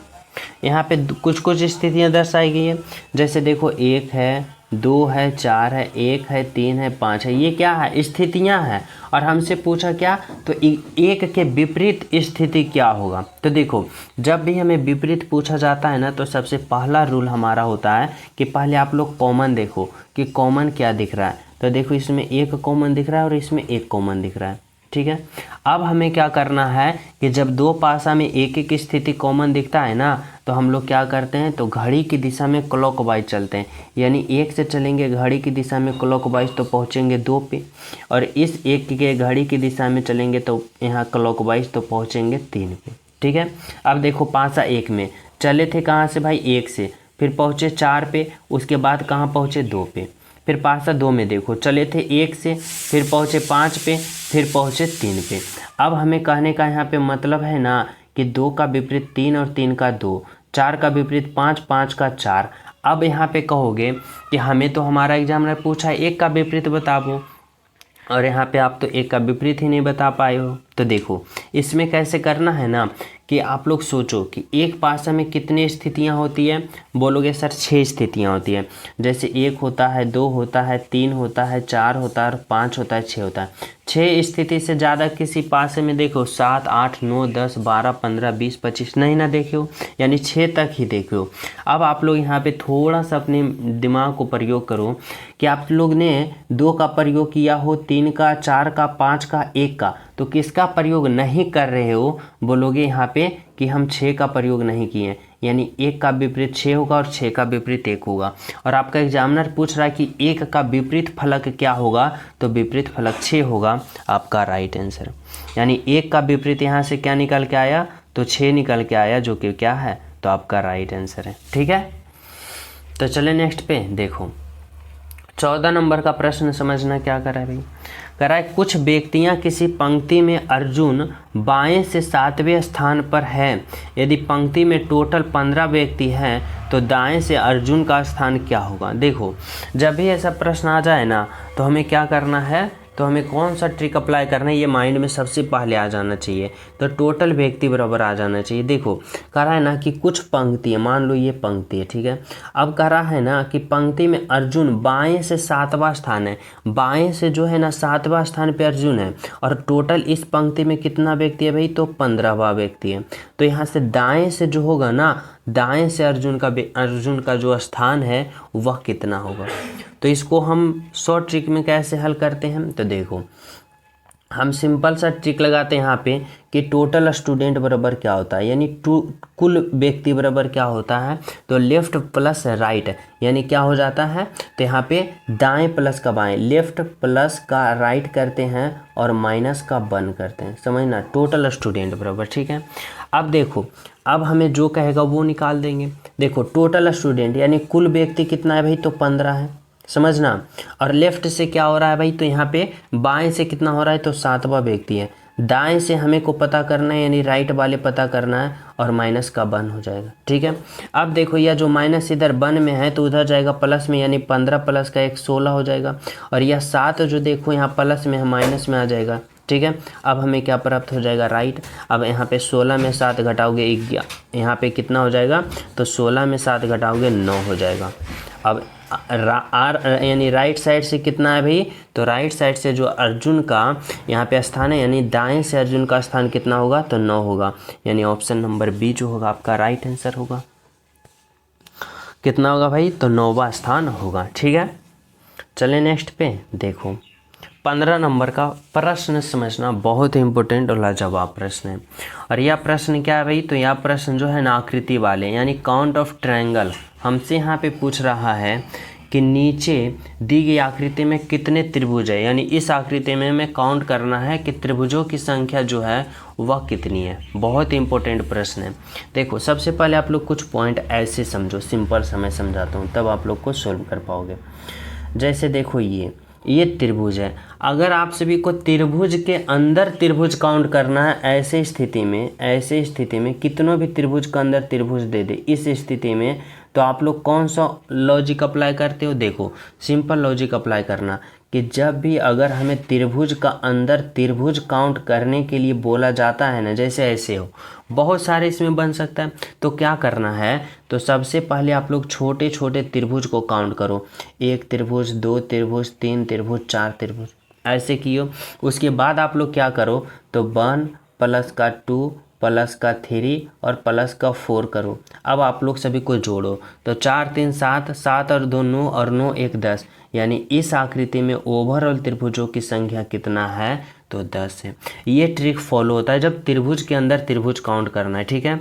यहाँ पे कुछ स्थितियाँ दर्शाई गई हैं, जैसे देखो 1 है, 2 है, 4 है, 1 है, 3 है, 5 है, ये क्या है, स्थितियाँ हैं। और हमसे पूछा क्या, तो एक के विपरीत स्थिति क्या होगा। तो देखो जब भी हमें विपरीत पूछा जाता है ना, तो सबसे पहला रूल हमारा होता है कि पहले आप लोग कॉमन देखो कि कॉमन क्या दिख रहा है। तो देखो इसमें 1 कॉमन दिख रहा है और इसमें 1 कॉमन दिख रहा है। ठीक है, अब हमें क्या करना है कि जब 2 पासा में एक स्थिति कॉमन दिखता है ना, तो हम लोग क्या करते हैं, तो घड़ी की दिशा में क्लॉकवाइज चलते हैं, यानी 1 से चलेंगे घड़ी की दिशा में क्लॉकवाइज तो पहुंचेंगे 2 पे, और इस 1 के घड़ी की दिशा में चलेंगे तो यहाँ क्लॉकवाइज तो पहुंचेंगे 3 पे। ठीक है, अब देखो पासा 1 में चले थे कहाँ से भाई, 1 से, फिर पहुँचे 4 पे, उसके बाद कहाँ पहुँचे 2 पे। फिर पासा 2 में देखो चले थे 1 से, फिर पहुँचे 5 पे, फिर पहुँचे 3 पे। अब हमें कहने का यहाँ पे मतलब है ना कि 2 का विपरीत 3 और 3 का 2, 4 का विपरीत 5, 5 का 4। अब यहाँ पे कहोगे कि हमें तो हमारा एग्जामिनर पूछा है 1 का विपरीत बताओ, और यहाँ पे आप तो 1 का विपरीत ही नहीं बता पाए हो। तो देखो इसमें कैसे करना है ना कि आप लोग सोचो कि एक पासा में कितनी स्थितियाँ होती है, बोलोगे सर 6 स्थितियाँ होती है। जैसे 1 होता है, 2 होता है, 3 होता है, 4 होता है और 5 होता है, 6 होता है। 6 स्थिति से ज़्यादा किसी पासे में देखो 7, 8, 9, 10, 12, 15, 20, 25 नहीं ना देखो, यानी 6 तक ही देखो। अब आप लोग यहाँ पे थोड़ा सा अपने दिमाग को प्रयोग करो कि आप लोग ने 2 का प्रयोग किया हो, 3 का, 4 का, 5 का, 1 का, तो किसका प्रयोग नहीं कर रहे हो, बोलोगे यहाँ पे कि हम 6 का प्रयोग नहीं किए, यानी 1 का विपरीत 6 होगा और 6 का विपरीत 1 होगा। और आपका एग्जामिनर पूछ रहा है कि 1 का विपरीत फलक क्या होगा, तो विपरीत फलक 6 होगा आपका राइट आंसर। यानी 1 का विपरीत यहाँ से क्या निकल के आया, तो 6 निकल के आया, जो कि क्या है, तो आपका राइट आंसर है। ठीक है, तो चले नेक्स्ट पे देखो 14 नंबर का प्रश्न समझना क्या करा है भाई। कह रहा है कुछ व्यक्तियां किसी पंक्ति में अर्जुन बाएं से 7वें स्थान पर है। यदि पंक्ति में टोटल 15 व्यक्ति हैं तो दाएं से अर्जुन का स्थान क्या होगा। देखो जब भी ऐसा प्रश्न आ जाए ना तो हमें क्या करना है, तो हमें कौन सा ट्रिक अप्लाई करना है ये माइंड में सबसे पहले आ जाना चाहिए। तो टोटल व्यक्ति बराबर आ जाना चाहिए। देखो कह रहा है ना कि कुछ पंक्ति है, मान लो ये पंक्ति है, ठीक है। अब कह रहा है ना कि पंक्ति में अर्जुन बाएं से 7वां स्थान है, बाएं से जो है ना 7वां स्थान पे अर्जुन है, और टोटल इस पंक्ति में कितना व्यक्ति है भाई, तो 15वां व्यक्ति है। तो यहाँ से दाएं से जो होगा ना, दाएं से अर्जुन का जो स्थान है वह कितना होगा। तो इसको हम शॉर्ट ट्रिक में कैसे हल करते हैं, तो देखो हम सिंपल सा ट्रिक लगाते हैं यहाँ पे कि टोटल स्टूडेंट बराबर क्या होता है, यानी कुल व्यक्ति बराबर क्या होता है, तो लेफ्ट प्लस राइट, यानी क्या हो जाता है, तो यहाँ पे दाएं प्लस का बाएं, लेफ्ट प्लस का राइट करते हैं और माइनस का 1 करते हैं, समझना, टोटल स्टूडेंट बराबर, ठीक है। अब देखो अब हमें जो कहेगा वो निकाल देंगे। देखो टोटल स्टूडेंट यानी कुल व्यक्ति कितना है भाई, तो 15 है, समझना। और लेफ्ट से क्या हो रहा है भाई, तो यहाँ पे बाएं से कितना हो रहा है, तो 7वां व्यक्ति है। दाएं से हमें को पता करना है, यानी राइट वाले पता करना है, और माइनस का 1 हो जाएगा, ठीक है। अब देखो यह जो माइनस इधर 1 में है तो उधर जाएगा प्लस में, यानी 15 प्लस का 1 16 हो जाएगा। और यह 7 जो देखो यहाँ प्लस में है माइनस में आ जाएगा, ठीक है। अब हमें क्या प्राप्त हो जाएगा, राइट। अब यहाँ पे 16 में 7 घटाओगे 11, यहाँ पे कितना हो जाएगा, तो 16 में 7 घटाओगे 9 हो जाएगा। अब यानी राइट साइड से कितना है भाई, तो राइट साइड से जो अर्जुन का यहाँ पे स्थान है, यानी दाएं से अर्जुन का स्थान कितना होगा, तो 9 होगा, यानी ऑप्शन नंबर बी जो होगा आपका राइट आंसर होगा। कितना होगा भाई, तो 9वां स्थान होगा, ठीक है। चले नेक्स्ट पे देखो 15 नंबर का प्रश्न समझना, बहुत ही इंपॉर्टेंट और लाजवाब प्रश्न है। और यह प्रश्न क्या है भाई, तो यह प्रश्न जो है ना आकृति वाले, यानी काउंट ऑफ ट्रायंगल, हमसे यहाँ पे पूछ रहा है कि नीचे दी गई आकृति में कितने त्रिभुज है, यानी इस आकृति में हमें काउंट करना है कि त्रिभुजों की संख्या जो है वह कितनी है। बहुत इंपॉर्टेंट प्रश्न है। देखो सबसे पहले आप लोग कुछ पॉइंट ऐसे समझो, सिंपल सा मैं समझाता हूँ, तब आप लोग को सोल्व कर पाओगे। जैसे देखो ये त्रिभुज है, अगर आप सभी को त्रिभुज के अंदर त्रिभुज काउंट करना है, ऐसे स्थिति में कितनों भी त्रिभुज के अंदर त्रिभुज दे दे, इस स्थिति में तो आप लोग कौन सा लॉजिक अप्लाई करते हो। देखो सिंपल लॉजिक अप्लाई करना कि जब भी अगर हमें त्रिभुज का अंदर त्रिभुज काउंट करने के लिए बोला जाता है ना, जैसे ऐसे हो, बहुत सारे इसमें बन सकता है, तो क्या करना है, तो सबसे पहले आप लोग छोटे छोटे त्रिभुज को काउंट करो, 1 त्रिभुज, 2 त्रिभुज, 3 त्रिभुज, 4 त्रिभुज, ऐसे कियो। उसके बाद आप लोग क्या करो, तो 1 प्लस का 2 प्लस का 3 और प्लस का 4 करो। अब आप लोग सभी को जोड़ो, तो 4 3 7, 7 और 2 9 और 9 1 10, यानी इस आकृति में ओवरऑल त्रिभुजों की संख्या कितना है, तो 10 है। ये ट्रिक फॉलो होता है जब त्रिभुज के अंदर त्रिभुज काउंट करना है, ठीक है।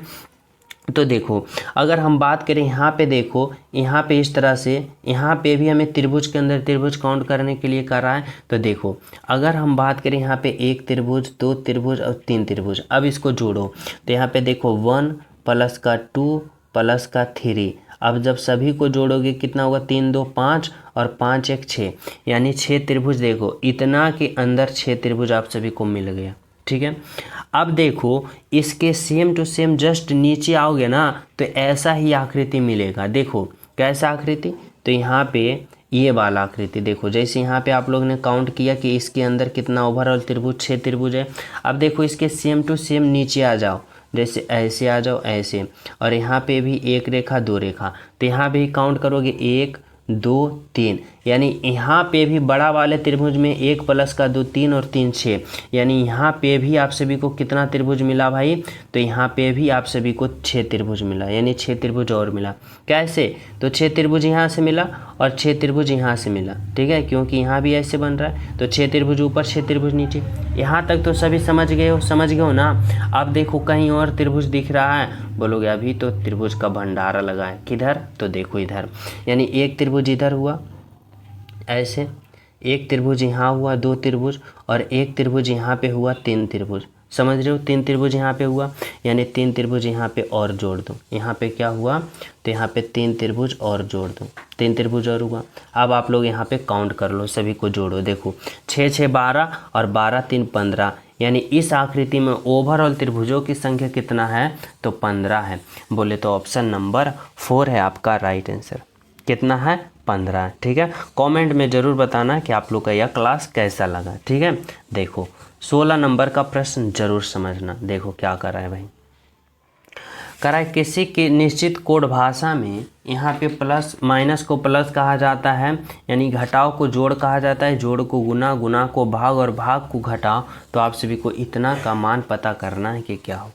तो देखो अगर हम बात करें यहाँ पे, देखो यहाँ पे इस तरह से, यहाँ पे भी हमें त्रिभुज के अंदर त्रिभुज काउंट करने के लिए कर रहा है। तो देखो अगर हम बात करें यहाँ पे 1 त्रिभुज, 2 त्रिभुज और 3 त्रिभुज, अब इसको जोड़ो, तो यहाँ पे देखो 1 प्लस का 2 प्लस का 3, अब जब सभी को जोड़ोगे कितना होगा, 3 2 5 और 5 1 6, यानी 6 त्रिभुज। देखो इतना के अंदर 6 त्रिभुज आप सभी को मिल गया, ठीक है। अब देखो इसके सेम टू सेम जस्ट नीचे आओगे ना, तो ऐसा ही आकृति मिलेगा। देखो कैसा आकृति, तो यहाँ पे ये वाला आकृति देखो, जैसे यहाँ पे आप लोग ने काउंट किया कि इसके अंदर कितना ओवरऑल त्रिभुज 6 त्रिभुज है। अब देखो इसके सेम टू सेम नीचे आ जाओ, जैसे ऐसे आ जाओ ऐसे, और यहाँ पे भी 1 रेखा 2 रेखा, तो यहाँ भी काउंट करोगे 1 2 3, यानी यहाँ पे भी बड़ा वाले त्रिभुज में 1 प्लस का 2 3 और 3 6, यानी यहाँ पे भी आप सभी को कितना त्रिभुज मिला भाई, तो यहाँ पे भी आप सभी को 6 त्रिभुज मिला, यानी 6 त्रिभुज और मिला। कैसे, तो 6 त्रिभुज यहाँ से मिला और 6 त्रिभुज यहाँ से मिला, ठीक है, क्योंकि यहाँ भी ऐसे बन रहा है, तो 6 त्रिभुज ऊपर 6 त्रिभुज नीचे। यहाँ तक तो सभी समझ गए हो ना। अब देखो कहीं और त्रिभुज दिख रहा है, बोलोगे अभी तो त्रिभुज का भंडारा लगा है, किधर, तो देखो इधर, यानी 1 त्रिभुज इधर हुआ ऐसे, 1 त्रिभुज यहाँ हुआ 2 त्रिभुज, और 1 त्रिभुज यहाँ पे हुआ 3 त्रिभुज, समझ रहे हो, 3 त्रिभुज यहाँ पे हुआ, यानी 3 त्रिभुज यहाँ पे और जोड़ दो, यहाँ पे क्या हुआ, तो यहाँ पे 3 त्रिभुज और जोड़ दो, 3 त्रिभुज और हुआ। अब आप लोग यहाँ पे काउंट कर लो, सभी को जोड़ो, देखो 6 6 12 और 12 3 15, यानी इस आकृति में ओवरऑल त्रिभुजों की संख्या कितना है, तो 15 है। बोले तो ऑप्शन नंबर 4 है आपका राइट आंसर। कितना है, 15 है। ठीक है, कमेंट में ज़रूर बताना कि आप लोग का यह क्लास कैसा लगा। ठीक है, देखो 16 नंबर का प्रश्न जरूर समझना। देखो क्या कर रहा है भाई, कह रहा है किसी की निश्चित कोड भाषा में यहाँ पे प्लस माइनस को प्लस कहा जाता है, यानी घटाव को जोड़ कहा जाता है, जोड़ को गुना, गुना को भाग और भाग को घटाव। तो आप सभी को इतना का मान पता करना है कि क्या होगा।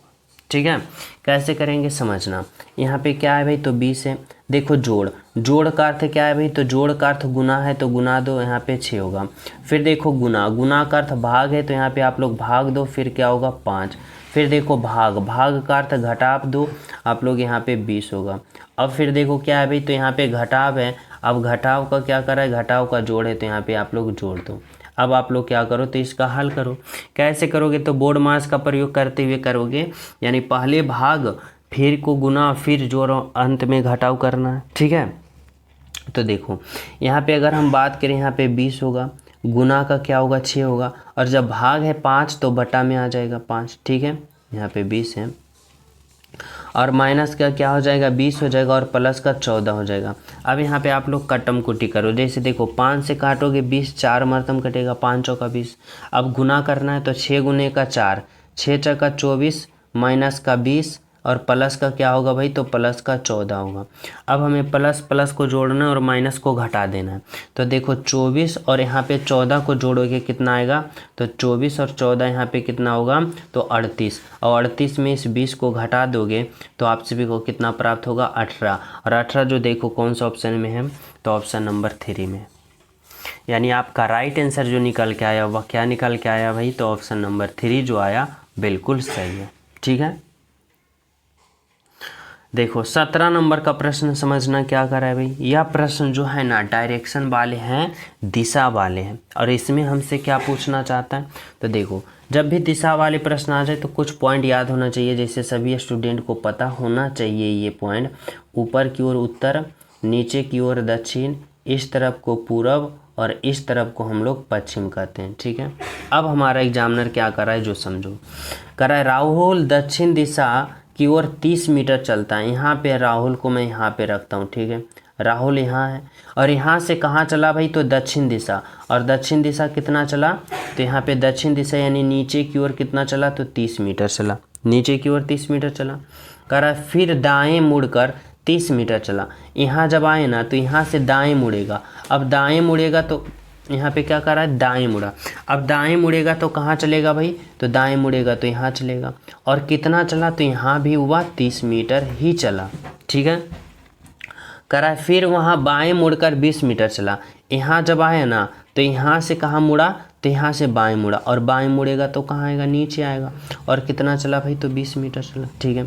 ठीक है, कैसे करेंगे समझना। यहाँ पे क्या है भाई, तो 20 है। देखो जोड़, जोड़ का अर्थ क्या है भाई, तो जोड़ का अर्थ गुना है, तो गुना दो, यहाँ पे 6 होगा। फिर देखो गुना, गुना का अर्थ भाग है, तो यहाँ पे आप लोग भाग दो, फिर क्या होगा 5। फिर देखो भाग, भाग का अर्थ घटाव दो, आप लोग यहाँ पे 20 होगा। अब फिर देखो क्या है भाई, तो यहाँ पे घटाव है, अब घटाव का क्या करा है, घटाव का जोड़ है, तो यहाँ पे आप लोग जोड़ दो। अब आप लोग क्या करो, तो इसका हल करो। कैसे करोगे, तो बोर्ड मास का प्रयोग करते हुए करोगे, यानी पहले भाग, फिर को गुना, फिर जोड़, अंत में घटाव करना है। ठीक है, तो देखो यहाँ पे अगर हम बात करें, यहाँ पे 20 होगा, गुना का क्या होगा 6 होगा, और जब भाग है 5 तो बटा में आ जाएगा 5। ठीक है, यहाँ पे 20 है, और माइनस का क्या हो जाएगा 20 हो जाएगा, और प्लस का 14 हो जाएगा। अब यहाँ पे आप लोग कटम कुटी करो, जैसे देखो 5 से काटोगे 20, 4 मरतम कटेगा, 5 चौका 20। अब गुना करना है, तो 6 गुने का 4, 6 चौका 24, माइनस का 20, और प्लस का क्या होगा भाई, तो प्लस का 14 होगा। अब हमें प्लस प्लस को जोड़ना है और माइनस को घटा देना है। तो देखो 24 और यहाँ पे 14 को जोड़ोगे कितना आएगा, तो 24 और 14 यहाँ पे कितना होगा, तो 38, और 38 में इस 20 को घटा दोगे तो आप सभी को कितना प्राप्त होगा, 18। और 18 जो देखो कौन सा ऑप्शन में है, तो ऑप्शन नंबर 3 में। यानी आपका राइट आंसर जो निकल के आया वह क्या निकल के आया भाई, तो ऑप्शन नंबर 3 जो आया बिल्कुल सही है। ठीक है, देखो 17 नंबर का प्रश्न समझना क्या कर रहा है भाई। यह प्रश्न जो है ना डायरेक्शन वाले हैं, दिशा वाले हैं, और इसमें हमसे क्या पूछना चाहता है, तो देखो जब भी दिशा वाले प्रश्न आ जाए तो कुछ पॉइंट याद होना चाहिए, जैसे सभी स्टूडेंट को पता होना चाहिए ये पॉइंट। ऊपर की ओर उत्तर, नीचे की ओर दक्षिण, इस तरफ को पूरब और इस तरफ को हम लोग पश्चिम कहते हैं। ठीक है, अब हमारा एग्जामिनर क्या कर रहा है जो समझो। कर रहा है राहुल दक्षिण दिशा की ओर 30 मीटर चलता है। यहाँ पे राहुल को मैं यहाँ पे रखता हूँ। ठीक है, राहुल यहाँ है, और यहाँ से कहाँ चला भाई, तो दक्षिण दिशा, और दक्षिण दिशा कितना चला, तो यहाँ पे दक्षिण दिशा यानी नीचे की ओर कितना चला, तो 30 मीटर चला, नीचे की ओर 30 मीटर चला। कह रहा है फिर दाएँ मुड़कर 30 मीटर चला। यहाँ जब आए ना तो यहाँ से दाएँ मुड़ेगा। अब दाएँ मुड़ेगा तो यहाँ पे क्या कर रहा है, दाएं मुड़ा। अब दाएं मुड़ेगा तो कहाँ चलेगा भाई, तो दाएं मुड़ेगा तो यहाँ चलेगा, और कितना चला, तो यहाँ भी हुआ 30 मीटर ही चला। ठीक है, कह रहा है फिर वहाँ बाएं मुड़कर 20 मीटर चला। यहाँ जब आया ना तो यहाँ से कहाँ मुड़ा, तो यहाँ से बाएं मुड़ा, और बाएं मुड़ेगा तो कहाँ आएगा, नीचे आएगा, और कितना चला भाई, तो 20 मीटर चला। ठीक है,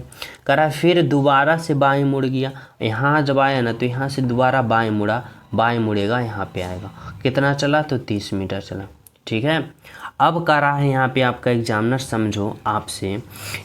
कह रहा है फिर दोबारा से बाएं मुड़ गया। यहाँ जब आया ना तो यहाँ से दोबारा बाएं मुड़ा, बाएं मुड़ेगा यहाँ पे आएगा, कितना चला, तो 30 मीटर चला। ठीक है, अब कह रहा है यहाँ पे आपका एग्जामिनर समझो आपसे,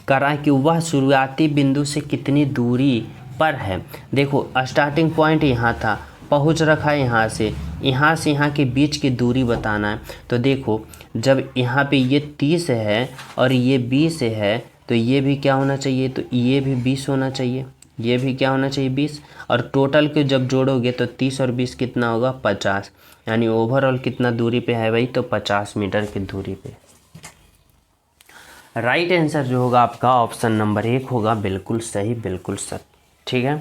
कह रहा है कि वह शुरुआती बिंदु से कितनी दूरी पर है। देखो स्टार्टिंग पॉइंट यहाँ था, पहुँच रखा है यहाँ से यहाँ के बीच की दूरी बताना है। तो देखो जब यहाँ पे ये 30 है और ये 20 है, तो ये भी क्या होना चाहिए, तो ये भी 20 होना चाहिए, ये भी क्या होना चाहिए 20, और टोटल के जब जोड़ोगे तो 30 और 20 कितना होगा, 50। यानी ओवरऑल कितना दूरी पे है भाई, तो 50 मीटर की दूरी पे। राइट आंसर जो होगा आपका ऑप्शन नंबर 1 होगा, बिल्कुल सही, बिल्कुल सही। ठीक है,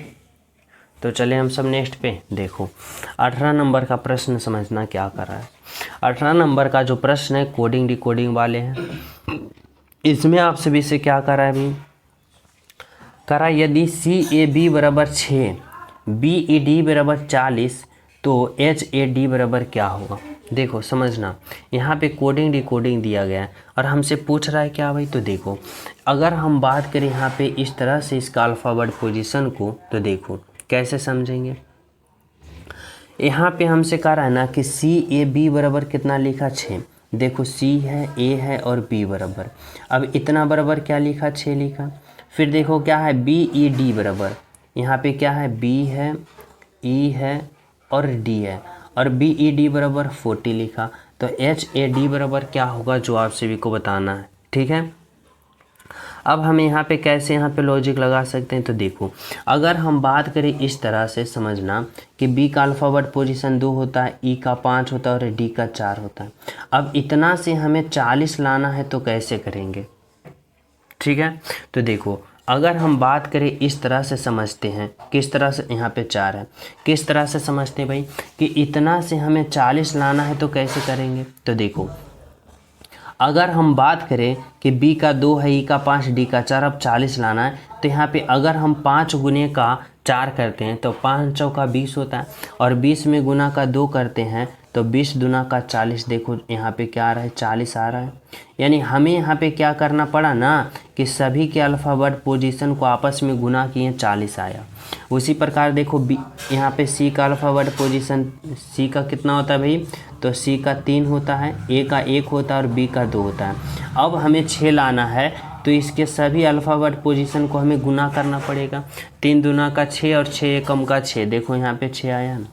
तो चले हम सब नेक्स्ट पे। देखो 18 नंबर का प्रश्न समझना क्या कर रहा है। 18 नंबर का जो प्रश्न है कोडिंग डिकोडिंग वाले हैं, इसमें आप सभी से क्या कर रहा है भाई, करा यदि CAB बराबर 6, BED बराबर 40, तो HAD बराबर क्या होगा। देखो समझना, यहाँ पे कोडिंग डिकोडिंग दिया गया है और हमसे पूछ रहा है क्या भाई, तो देखो अगर हम बात करें यहाँ पे इस तरह से इसका अल्फ़ाबेट पोजीशन को, तो देखो कैसे समझेंगे। यहाँ पे हमसे कह रहा है ना कि CAB बराबर कितना लिखा 6, देखो सी है, ए है और बी बराबर। अब इतना बराबर क्या लिखा, 6 लिखा। फिर देखो क्या है, बी ई डी बराबर, यहाँ पे क्या है, बी है, ई है और डी है, और बी ई डी बराबर 40 लिखा। तो एच ए डी बराबर क्या होगा, जो आप सभी को बताना है। ठीक है, अब हम यहाँ पे कैसे यहाँ पे लॉजिक लगा सकते हैं, तो देखो अगर हम बात करें इस तरह से समझना कि बी का अल्फ़ाबेट पोजीशन 2 होता है, ई का 5 होता है और डी का 4 होता है। अब इतना से हमें 40 लाना है तो कैसे करेंगे। ठीक है, तो देखो अगर हम बात करें इस तरह से समझते हैं, किस तरह से, यहाँ पे 4 है, किस तरह से समझते हैं भाई कि इतना से हमें 40 लाना है तो कैसे करेंगे। तो देखो अगर हम बात करें कि b का 2 है, e का 5, d का 4, अब 40 लाना है, तो यहाँ पे अगर हम 5 गुने का 4 करते हैं तो 5 चौका 20 होता है, और 20 में गुना का 2 करते हैं तो 20 दूना का 40। देखो यहाँ पे क्या आ रहा है, 40 आ रहा है। यानी हमें यहाँ पे क्या करना पड़ा ना कि सभी के अल्फ़ाबेट पोजीशन को आपस में गुना किए, 40 आया। उसी प्रकार देखो बी, यहाँ पे सी का अल्फ़ाबेट पोजीशन, सी का कितना होता है भाई, तो सी का 3 होता है, ए का 1 होता है और बी का 2 होता है। अब हमें 6 लाना है तो इसके सभी अल्फ़ाबेट पोजीशन को हमें गुना करना पड़ेगा। 3 दूना का 6 और 6 एकम का 6। देखो यहाँ पे 6 आया ना,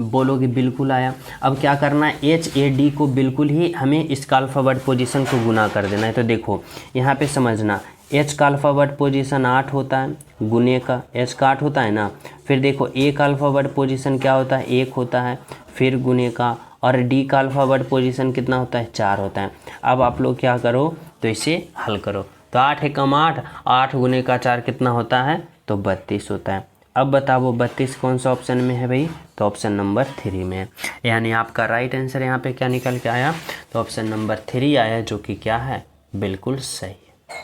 बोलोगे बिल्कुल आया। अब क्या करना है, एच ए डी को बिल्कुल ही हमें इसका अल्फ़ाबेट पोजीशन को गुना कर देना है। तो देखो यहाँ पे समझना, एच का अल्फ़ाबेट पोजीशन 8 होता है, गुने का एच का 8 होता है ना। फिर देखो ए का अल्फ़ाबेट पोजीशन क्या होता है, 1 होता है, फिर गुने का, और डी का अल्फ़ाबेट पोजीशन कितना होता है, 4 होता है। अब आप लोग क्या करो, तो इसे हल करो। तो 8 एकम 8, 8 गुने का 4 कितना होता है, तो 32 होता है। अब बताओ 32 कौन सा ऑप्शन में है भाई, तो ऑप्शन नंबर 3 में है। यानी आपका राइट आंसर यहाँ पे क्या निकल के आया, तो ऑप्शन नंबर 3 आया, जो कि क्या है, बिल्कुल सही है।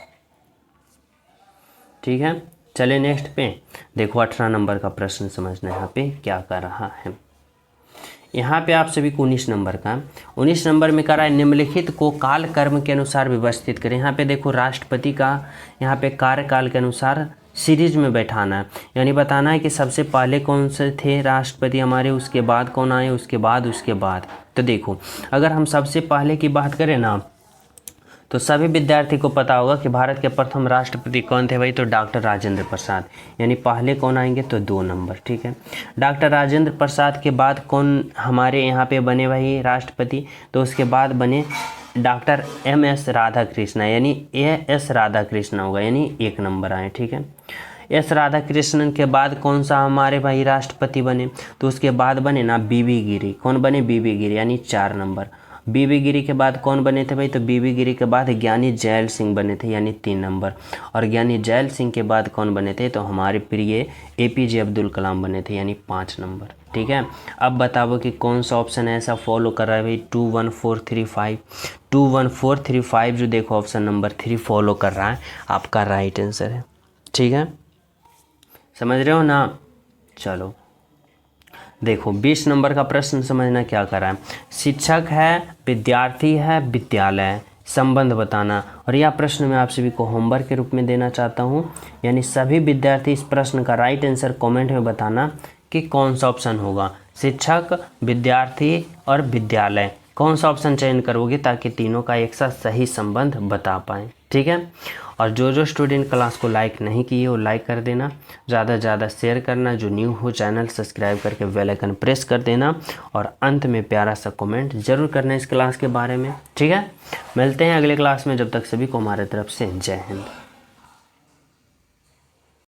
ठीक है, चले नेक्स्ट पे। देखो 18 नंबर का प्रश्न समझना यहाँ पे क्या कर रहा है। यहाँ पे आप सभी को 19 नंबर का, 19 नंबर में कर रहा है, निम्नलिखित को काल कर्म के अनुसार व्यवस्थित करें। यहाँ पे देखो राष्ट्रपति का यहाँ पे कार्यकाल के अनुसार सीरीज में बैठाना है, यानी बताना है कि सबसे पहले कौन से थे राष्ट्रपति हमारे, उसके बाद कौन आए, उसके बाद। तो देखो अगर हम सबसे पहले की बात करें ना, तो सभी विद्यार्थी को पता होगा कि भारत के प्रथम राष्ट्रपति कौन थे भाई, तो डॉक्टर राजेंद्र प्रसाद। यानी पहले कौन आएंगे, तो 2 नंबर। ठीक है, डॉक्टर राजेंद्र प्रसाद के बाद कौन हमारे यहाँ पे बने भाई राष्ट्रपति, तो उसके बाद बने डॉक्टर एम.एस. राधाकृष्ण, यानी ए.एस. राधाकृष्ण होगा, यानी 1 नंबर आए। ठीक है, एस राधाकृष्णन के बाद कौन सा हमारे भाई राष्ट्रपति बने, तो उसके बाद बने ना बीबी गिरी। कौन बने, बीबी गिरी, यानी 4 नंबर। बीबी गिरी के बाद कौन बने थे भाई, तो बीबी गिरी के बाद ज्ञानी जैल सिंह बने थे, यानी 3 नंबर। और ज्ञानी जैल सिंह के बाद कौन बने थे, तो हमारे प्रिय APJ अब्दुल कलाम बने थे, यानी 5 नंबर। ठीक है, अब बताओ कि कौन सा ऑप्शन ऐसा फॉलो कर रहा है भाई, 21435। 21435 जो देखो ऑप्शन नंबर 3 फॉलो कर रहा है, आपका राइट आंसर है। ठीक है, समझ रहे हो ना। चलो देखो 20 नंबर का प्रश्न समझना क्या कर रहा है। शिक्षक है, विद्यार्थी है, विद्यालय है, संबंध बताना। और यह प्रश्न मैं आप सभी को होमवर्क के रूप में देना चाहता हूं, यानी सभी विद्यार्थी इस प्रश्न का राइट आंसर कमेंट में बताना कि कौन सा ऑप्शन होगा, शिक्षक, विद्यार्थी और विद्यालय, कौन सा ऑप्शन चयन करोगे, ताकि तीनों का एक साथ सही संबंध बता पाएँ। ठीक है, और जो स्टूडेंट क्लास को लाइक नहीं किए वो लाइक कर देना, ज़्यादा से ज़्यादा शेयर करना, जो न्यू हो चैनल सब्सक्राइब करके बेल आइकन प्रेस कर देना, और अंत में प्यारा सा कमेंट जरूर करना इस क्लास के बारे में। ठीक है, मिलते हैं अगले क्लास में, जब तक सभी को हमारे तरफ से जय हिंद।